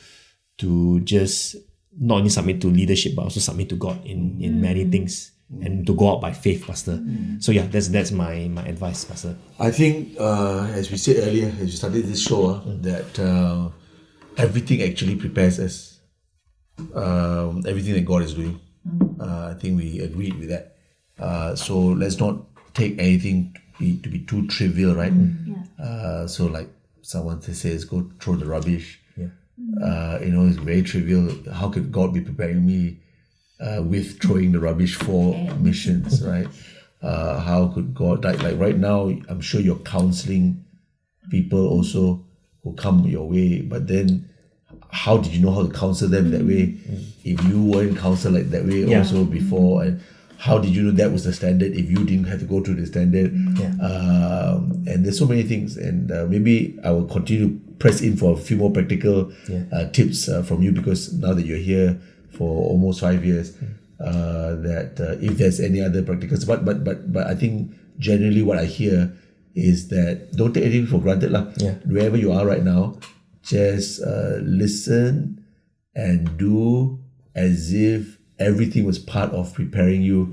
just not only submit to leadership but also submit to God in many things and to go out by faith, Pastor. So yeah, that's my advice, Pastor. I think, as we said earlier, as we started this show, that everything actually prepares us. Everything that God is doing. I think we agreed with that. So let's not take anything to be too trivial, right? So like someone says, go throw the rubbish. It's very trivial. How could God be preparing me with throwing the rubbish for missions, right? How could God, like right now, I'm sure you're counseling people also who come your way, but then how did you know how to counsel them that way if you weren't counseled like that way also before? And how did you know that was the standard if you didn't have to go through the standard? And there's so many things, and maybe I will continue to press in for a few more practical tips from you, because now that you're here for almost 5 years, that if there's any other practicals, but I think generally what I hear is that don't take anything for granted lah. Wherever you are right now, just listen and do as if everything was part of preparing you.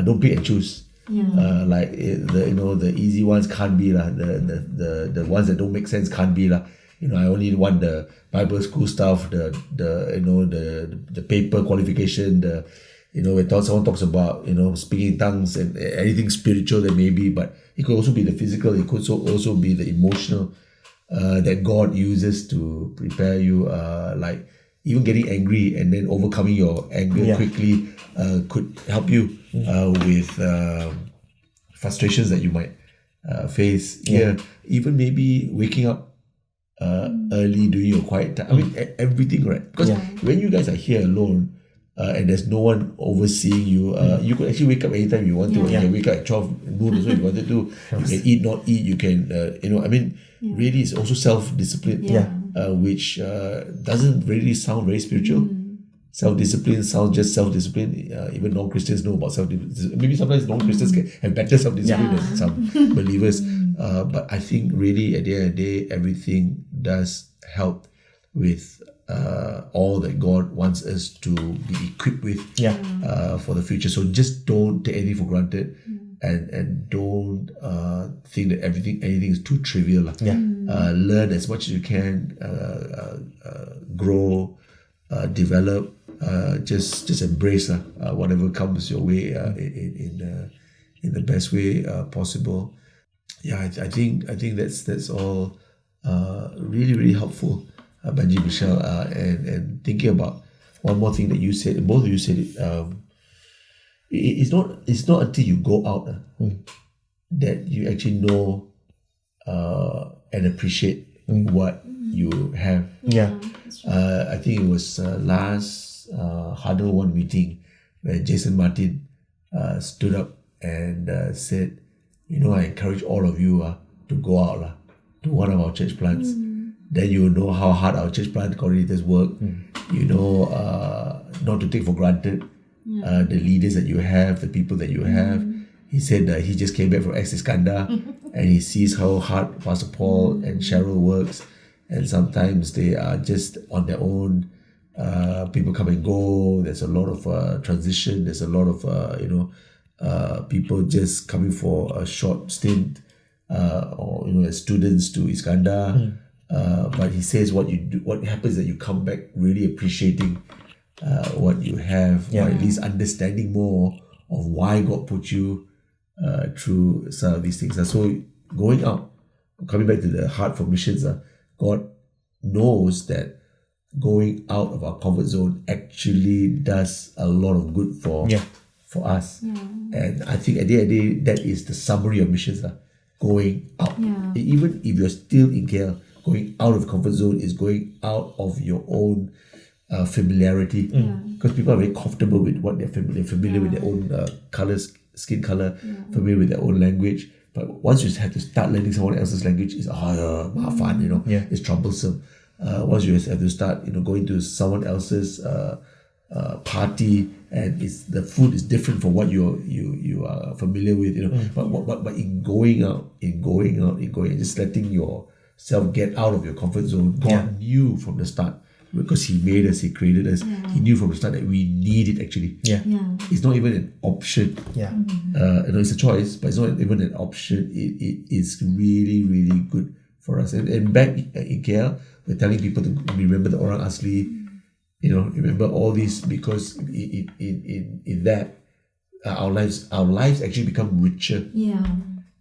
Don't pick and choose. Like the easy ones can't be lah. The ones that don't make sense can't be lah. I only want the Bible school stuff, the paper qualification, when someone talks about speaking in tongues and anything spiritual that may be, but it could also be the physical, it could also be the emotional that God uses to prepare you. Like even getting angry and then overcoming your anger quickly could help you with frustrations that you might face. Even maybe waking up early, doing your quiet time. I mean, everything, right? Because when you guys are here alone and there's no one overseeing you, you could actually wake up anytime you want to. You can wake up at 12 noon also if you wanted to. You can eat, not eat. You can, really it's also self-discipline, which doesn't really sound very spiritual. Self-discipline sounds just self-discipline. Even non-Christians know about self-discipline. Maybe sometimes non-Christians can have better self-discipline than some believers. But I think really at the end of the day, everything does help with all that God wants us to be equipped with for the future. So just don't take anything for granted, and don't think that anything is too trivial. Learn as much as you can, grow, develop. Just embrace whatever comes your way in the best way possible. I think that's all really, really helpful, Benji, Michelle, and thinking about one more thing that you said, both of you said it. It's not until you go out that you actually know and appreciate what you have. I think it was last Huddle One meeting where Jason Martin stood up and said, I encourage all of you to go out to one of our church plants. Then you will know how hard our church plant coordinators work. Not to take for granted the leaders that you have, the people that you have. He said that he just came back from Acts Osaka and he sees how hard Pastor Paul and Cheryl works, and sometimes they are just on their own. People come and go. There's a lot of transition. There's a lot of people just coming for a short stint, or as students to Iskandar. But he says what happens is that you come back really appreciating what you have, or at least understanding more of why God put you through some of these things. So going out, coming back to the heart for missions, God knows that going out of our comfort zone actually does a lot of good for us. And I think at the end of the day, that is the summary of missions. Going out. Even if you're still in KL, going out of comfort zone is going out of your own familiarity. Because people are very comfortable with what they're familiar with their own colors, skin color, familiar with their own language. But once you have to start learning someone else's language, it's mafan, it's troublesome. Once you have to start, going to someone else's party, and the food is different from what you are familiar with, But in going out, just letting yourself get out of your comfort zone. God knew from the start, because He made us, He created us. He knew from the start that we need it actually. It's not even an option. It's a choice, but it's not even an option. It is really, really good for us. And back in KL, we're telling people to remember the Orang Asli. Remember all these, because in that our lives actually become richer.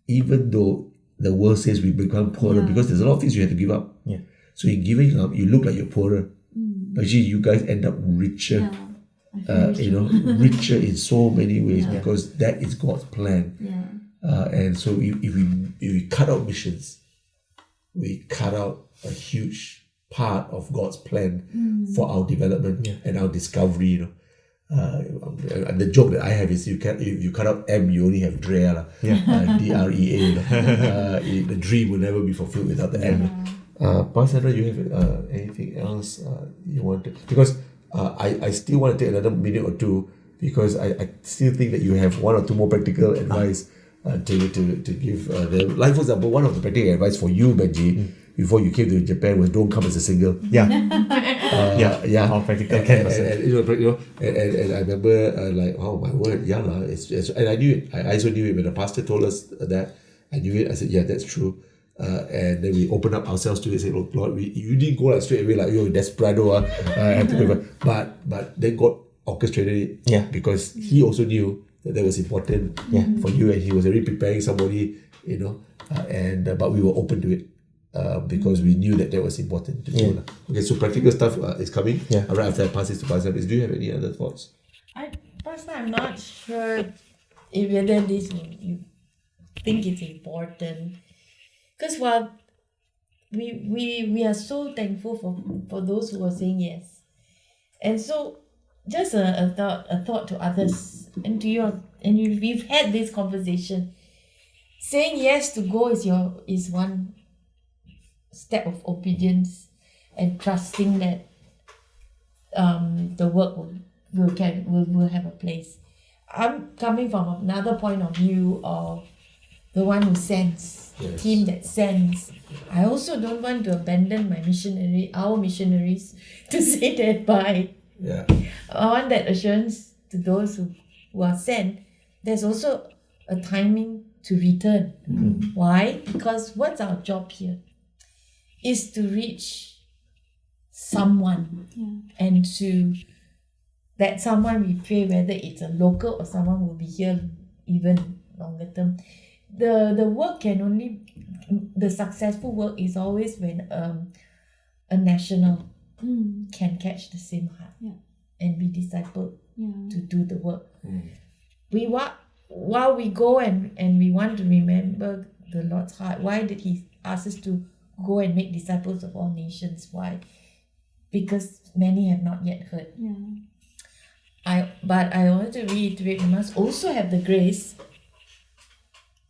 Even though the world says we become poorer, because there's a lot of things you have to give up. So in giving up, you look like you're poorer, but actually you guys end up richer. Richer in so many ways, because that is God's plan. And so if we cut out missions, we cut out a huge part of God's plan for our development and our discovery. And the joke that I have is, if you cut out M, you only have DREA, DREA. The dream will never be fulfilled without the M. Pastor Sandra, you have anything else you want to? Because I still want to take another minute or two, because I still think that you have one or two more practical advice to give them. Like, for example, one of the practical advice for you, Benji, before you came to Japan, was don't come as a single. All practical. And I remember oh my word, and I knew it. I also knew it when the pastor told us that. I knew it. I said, yeah, that's true. And then we opened up ourselves to it and said, look, Lord, you didn't go straight away like, desperado. But then God orchestrated it, because He also knew that was important for you, and He was already preparing somebody, but we were open to it. Because we knew that was important to do. Okay, so practical stuff is coming. Right after I pass this to Pastor, do you have any other thoughts? Pastor, I'm not sure if whether this you think it's important, because while we are so thankful for those who are saying yes, and so just a thought to others and to you, and we've had this conversation. Saying yes to go is one step of obedience, and trusting that the work will have a place. I'm coming from another point of view of the one who sends, team that sends. I also don't want to abandon our missionaries to say that bye. I want that assurance to those who are sent. There's also a timing to return. Why? Because what's our job here? Is to reach someone, and to that someone we pray, whether it's a local or someone who will be here even longer term. The work can only, the successful work is always when a national can catch the same heart and be discipled to do the work. While we go and we want to remember the Lord's heart, why did He ask us to go and make disciples of all nations? Why? Because many have not yet heard. But I want to reiterate, we must also have the grace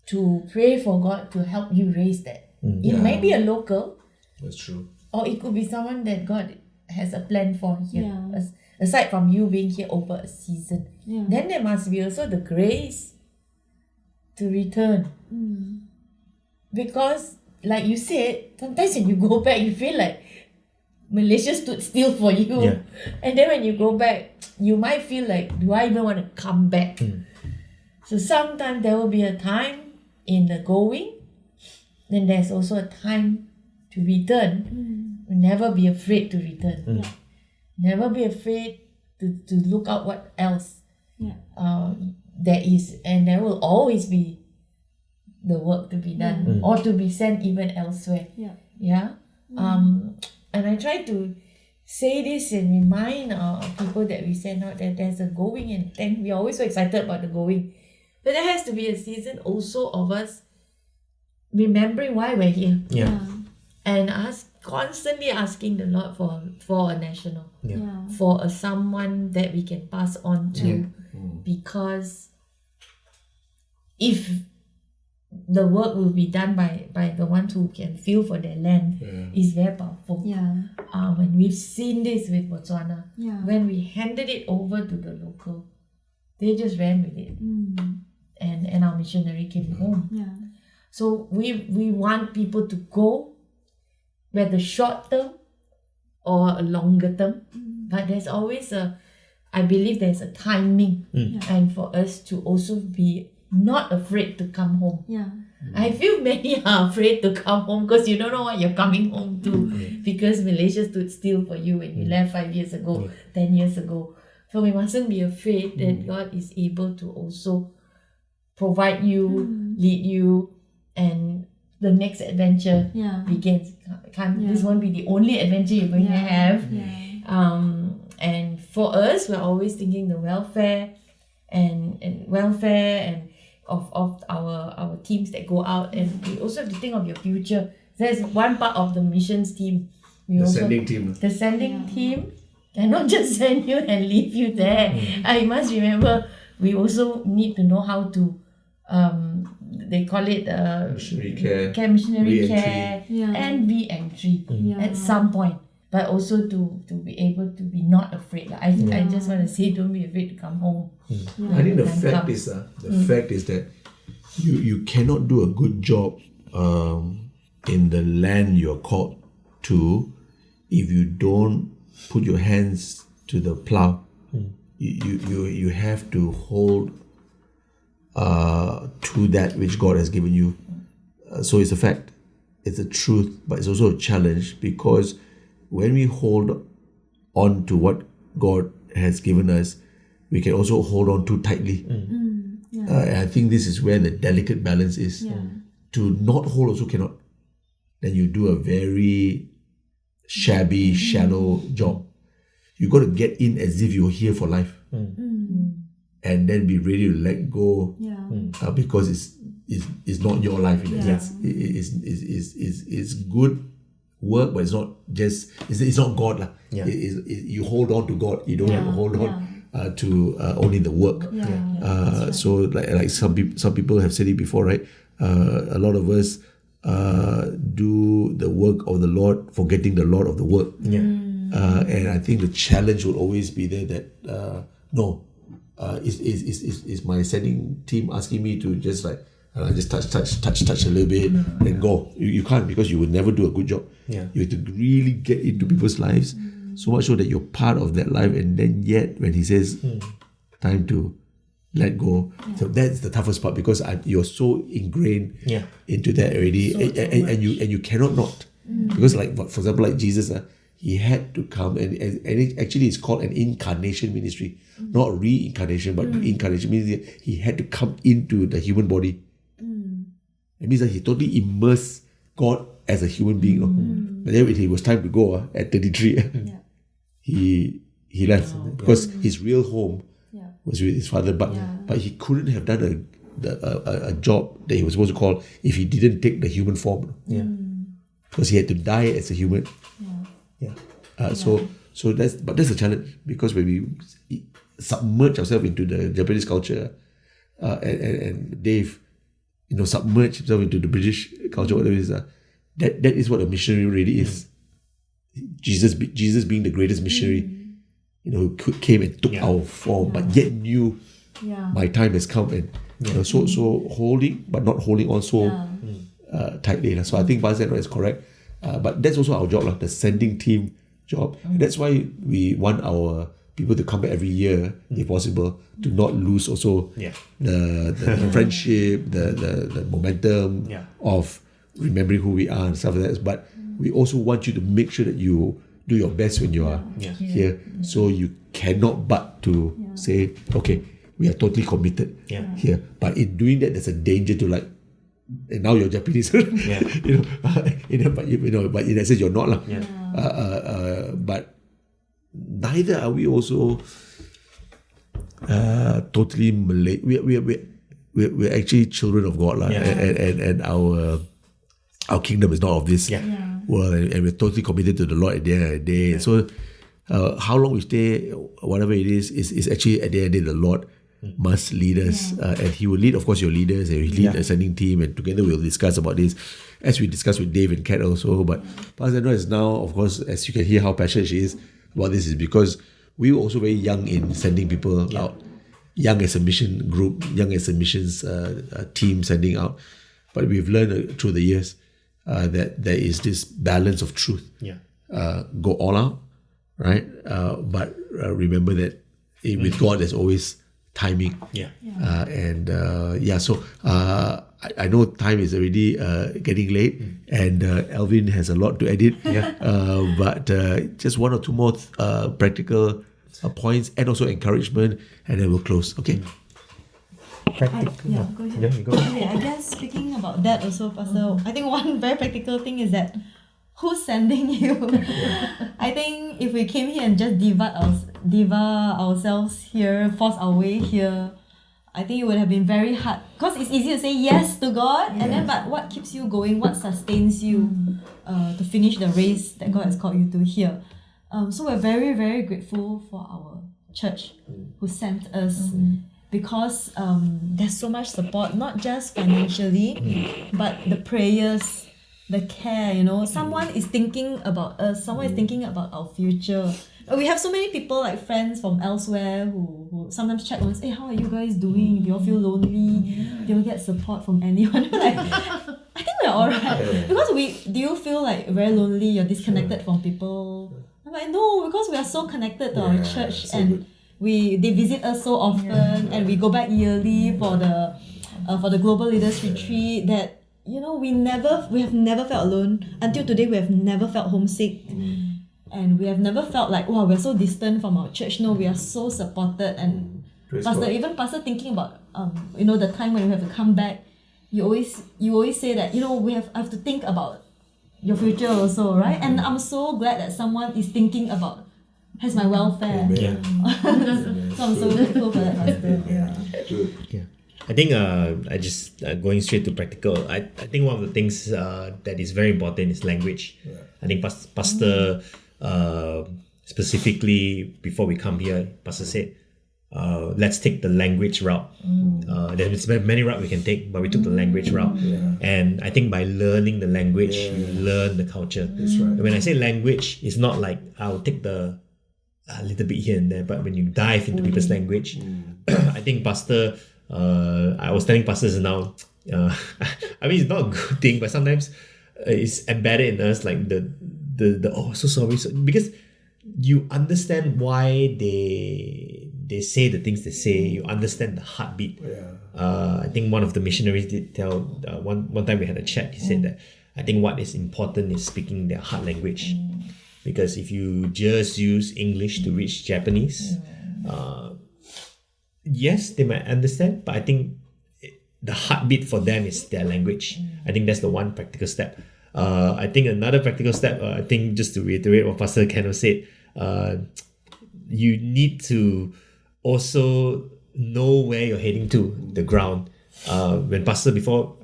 to pray for God to help you raise that. It may be a local. That's true. Or it could be someone that God has a plan for here. Aside from you being here over a season. Then there must be also the grace to return. Because like you said, sometimes when you go back, you feel like Malaysia stood still for you. And then when you go back, you might feel like, do I even want to come back? So sometimes there will be a time in the going, then there's also a time to return. Never be afraid to return. Never be afraid to look out what else there is. And there will always be the work to be done or to be sent even elsewhere. Yeah. And I try to say this and remind people that we send out that there's a going, and then we're always so excited about the going. But there has to be a season also of us remembering why we're here. And constantly asking the Lord for a national, for a someone that we can pass on to, because if the work will be done by the ones who can feel for their land is very powerful. And we've seen this with Botswana. When we handed it over to the local, they just ran with it. And our missionary came home. So we want people to go, whether short term or a longer term. But there's always I believe there's a timing, and for us to also be not afraid to come home. I feel many are afraid to come home because you don't know what you're coming home to, because Malaysia stood still for you when you left 5 years ago, 10 years ago. So we mustn't be afraid that God is able to also provide you, lead you, and the next adventure begins. This won't be the only adventure you're going to have. And for us, we're always thinking the welfare and of our teams that go out, and we also have to think of your future. There's one part of the missions team. The sending team cannot just send you and leave you there. I must remember we also need to know how to they call it missionary care and re-entry at some point. But also to be able to be not afraid. I just want to say, don't be afraid to come home. I think the fact is that you cannot do a good job in the land you're called to if you don't put your hands to the plow. You have to hold to that which God has given you. So it's a fact, it's a truth, but it's also a challenge, because when we hold on to what God has given us, we can also hold on too tightly. And I think this is where the delicate balance is. To not hold also cannot. Then you do a very shabby, shallow job. You got to get in as if you're here for life. And then be ready to let go, because it's not your life in a sense. It's good work, but it's not just, it's not God lah. You hold on to God, you don't hold on to only the work. So like some people have said it before, right? A lot of us do the work of the Lord, forgetting the Lord of the work. And I think the challenge will always be there that is my sending team asking me to just like just touch a little bit and go. You can't, because you will never do a good job. You have to really get into people's lives, so much so that you're part of that life. And then yet when he says time to let go, so that's the toughest part, because you're so ingrained into that already, and you cannot not, because like for example, like Jesus, he had to come, and it actually is called an incarnation ministry, not reincarnation, but incarnation means that he had to come into the human body. It means that he totally immersed God as a human being. But then when it was time to go at 33, he left, because his real home was with his father. But he couldn't have done a job that he was supposed to call if he didn't take the human form. Because he had to die as a human. So that's a challenge, because when we submerge ourselves into the Japanese culture, and Dave, submerge himself into the British culture, whatever it is, that is what a missionary really is. Jesus being the greatest missionary, who came and took our form, but yet knew my time has come, and so holding, but not holding on so tightly. So I think Bazan is correct, but that's also our job, the sending team job. And that's why we want our people to come back every year, if possible, to not lose also the friendship, the momentum of remembering who we are and stuff like that. But we also want you to make sure that you do your best when you are here. So you cannot but to say, okay, we are totally committed here. But in doing that, there's a danger to and now you're Japanese. Yeah. But in that sense you're not lah. Yeah. But neither are we also totally Malay. We're actually children of God lah, and our kingdom is not of this world, and we're totally committed to the Lord at the end of the day. So how long we stay, whatever it is actually at the end of the day the Lord must lead us, and He will lead, of course, your leaders, and He will lead the sending team, and together we'll discuss about this, as we discussed with Dave and Kat also. But Pastor Sandra is now, of course, as you can hear how passionate she is about this, is because we were also very young in sending people out, young as a mission group, young as a missions team sending out. But we've learned through the years that there is this balance of truth. Go all out, right? But remember that with God, there's always timing. So I know time is already getting late, and Alvin has a lot to edit. But just one or two more practical points and also encouragement, and then we'll close. Okay. Practical. Go ahead. Yeah, you go. Okay, I guess speaking about that also, Pastor, I think one very practical thing is that who's sending you? I think if we came here and just diva ourselves here, force our way here, I think it would have been very hard, because it's easy to say yes to God, and then but what keeps you going, what sustains you to finish the race that God has called you to here. So we're very, very grateful for our church who sent us, because there's so much support, not just financially, but the prayers, the care, someone is thinking about us, someone is thinking about our future. We have so many people, like friends from elsewhere, who sometimes check on us, hey, how are you guys doing? Do you all feel lonely? Do you get support from anyone? Like, I think we're alright. Because do you feel like very lonely, you're disconnected from people? I'm like, no, because we are so connected to our church, and they visit us so often, and we go back yearly for the Global Leaders Retreat, that we have never felt alone. Until today, we have never felt homesick. And we have never felt like, wow, we're so distant from our church. No, we are so supported. And Pastor thinking about the time when we have to come back, you always say that, I have to think about your future also, right? And I'm so glad that someone is thinking about has my welfare. So I'm so grateful for that, Pastor. I think I just going straight to practical. I think one of the things that is very important is language. I think Pastor specifically before we come here, Pastor said, let's take the language route. There's many routes we can take, but we took the language route. And I think by learning the language, you learn the culture. That's right. And when I say language, it's not like I'll take a little bit here and there, but when you dive into people's language, I think Pastor, I was telling pastors now, I mean, it's not a good thing, but sometimes it's embedded in us, like the so sorry, because you understand why they say the things they say. You understand the heartbeat. I think one of the missionaries did tell one time we had a chat. He said that I think what is important is speaking their heart language, because if you just use English to reach Japanese, yes, they might understand, but I think the heartbeat for them is their language. I think that's the one practical step. I think another practical step, I think just to reiterate what Pastor Kenneth said, you need to also know where you're heading to, the ground. When Pastor, before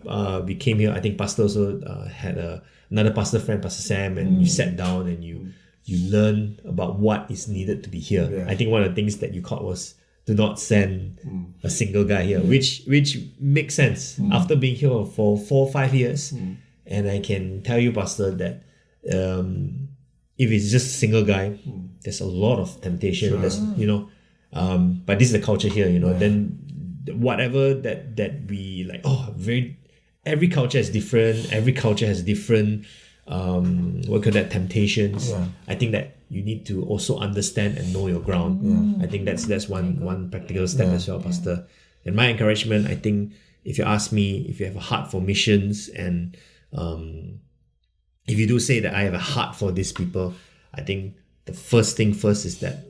we came here, I think Pastor also had another pastor friend, Pastor Sam, and you sat down and you learn about what is needed to be here. I think one of the things that you caught was, do not send a single guy here, which makes sense after being here for 4 or 5 years. And I can tell you, Pastor, that if it's just a single guy, there's a lot of temptation. There's, but this is the culture here, then whatever that we like, every culture is different. Every culture has different, temptations. I think that you need to also understand and know your ground. I think that's one practical step as well, Pastor. And my encouragement, I think, if you ask me, if you have a heart for missions, and if you do say that I have a heart for these people, I think the first thing first is that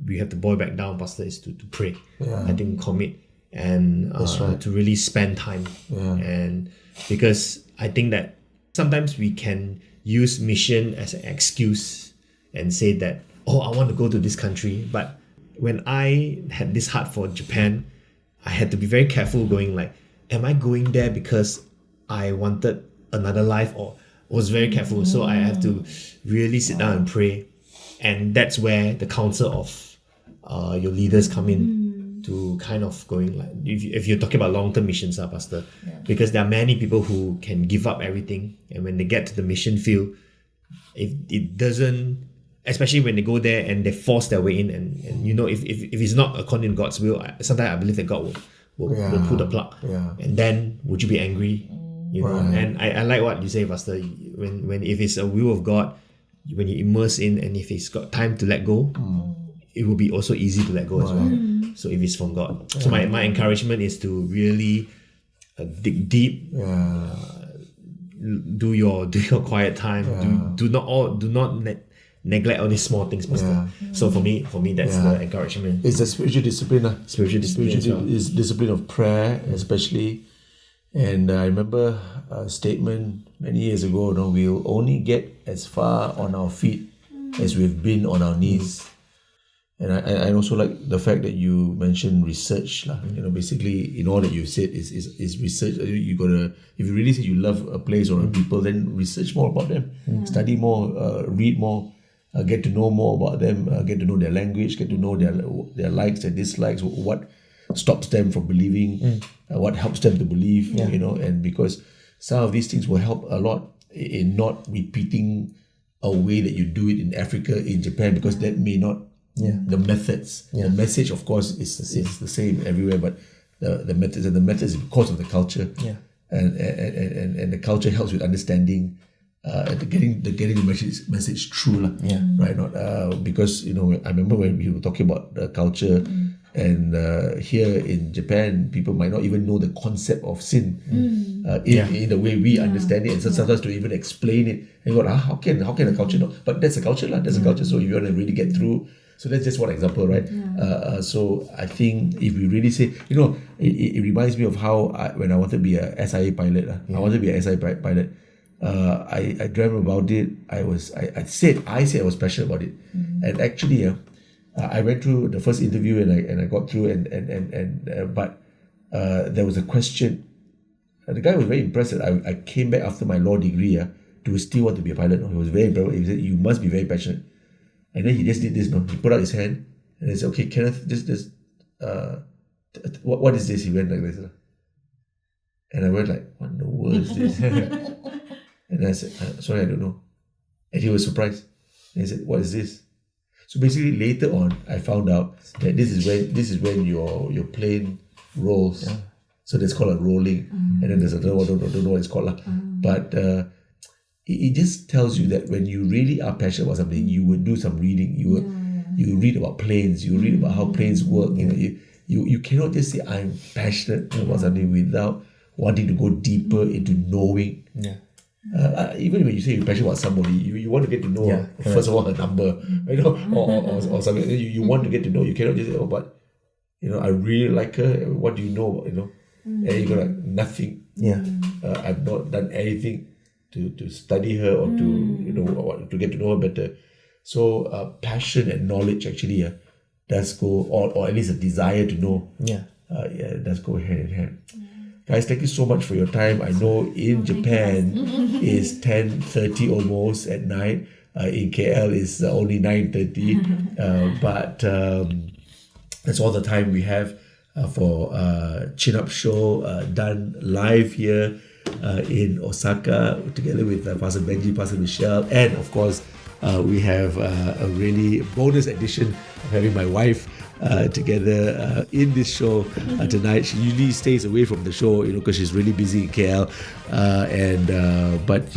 we have to boil back down, Pastor, is to pray. I think commit. and to really spend time. And because I think that sometimes we can use mission as an excuse and say that, oh, I want to go to this country. But when I had this heart for Japan, I had to be very careful going like, am I going there because I wanted another life, or was very careful. So I have to really sit down and pray. And that's where the counsel of your leaders come in to kind of going like, if you're talking about long-term missions, Pastor, because there are many people who can give up everything, and when they get to the mission field, if it doesn't, especially when they go there and they force their way in, and if it's not according to God's will, sometimes I believe that God will pull the plug. And then would you be angry? You know, and I like what you say, Pastor. When if it's a will of God, when you immerse in, and if it's got time to let go, it will be also easy to let go as well. So if it's from God, so my encouragement is to really dig deep. Do your quiet time. Do not neglect all these small things, Pastor. So for me, that's the encouragement. It's a spiritual discipline. Spiritual discipline as well. Is discipline of prayer, especially. And I remember a statement many years ago, we'll only get as far on our feet as we've been on our knees. And I also like the fact that you mentioned research. Basically, in all that you've said is research. You gotta, if you really say you love a place or a people, then research more about them, study more, read more, get to know more about them, get to know their language, get to know their likes, their dislikes, what stops them from believing, what helps them to believe, and because some of these things will help a lot in not repeating a way that you do it in Africa, in Japan, because that may not, the methods, the message of course is the same everywhere, but the methods is because of the culture, and the culture helps with understanding, getting the message through, right? Not because I remember when we were talking about the culture. And here in Japan, people might not even know the concept of sin in the way we understand it. And so sometimes to even explain it, and go, how can a culture know? But that's a culture, that's a culture. So if you want to really get through, so that's just one example, right? So I think if we really say, it reminds me of how when I wanted to be a SIA pilot, I wanted to be a SIA pilot. I dreamt about it. I said I was passionate about it, and actually, I went through the first interview and I got through but there was a question. The guy was very impressed that I came back after my law degree to still want to be a pilot. He was very impressed. He said, you must be very passionate. And then he just did this. He put out his hand and he said, okay, Kenneth, what is this? He went like this. And I went like, what in the world is this? And I said, sorry, I don't know. And he was surprised. And he said, what is this? So basically, later on, I found out that this is when your plane rolls. So that's called a rolling, and then there's another one. Don't know what it's called, but it just tells you that when you really are passionate about something, you would do some reading. You read about planes. You read about how planes work. You cannot just say I'm passionate about something without wanting to go deeper into knowing. Even when you say you're passionate about somebody, you want to get to know first of all a number, or something. You want to get to know. You cannot just say, but I really like her. What do you know? And you go like nothing. I've not done anything to study her or to get to know her better. So passion and knowledge actually does go, or at least a desire to know. Does go hand in hand. Guys, thank you so much for your time. I know in Japan it's 10:30 almost at night. In KL it's only 9:30. But that's all the time we have for Chin Up Show done live here in Osaka together with Pastor Benji, Pastor Michelle, and of course we have a really bonus edition of having my wife together in this show tonight. She usually stays away from the show, because she's really busy in KL. But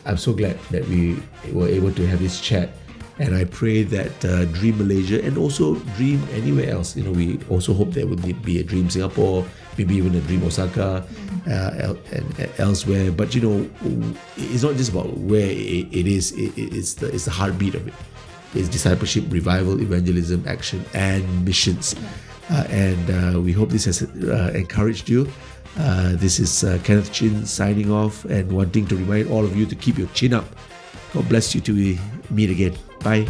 I'm so glad that we were able to have this chat. And I pray that DREAM Malaysia and also DREAM anywhere else, we also hope there will be a DREAM Singapore, maybe even a DREAM Osaka and elsewhere. But it's not just about where it is, it's the heartbeat of it. It's discipleship, revival, evangelism, action, and missions. and we hope this has encouraged you. This is Kenneth Chin signing off and wanting to remind all of you to keep your chin up. God bless you till we meet again. Bye.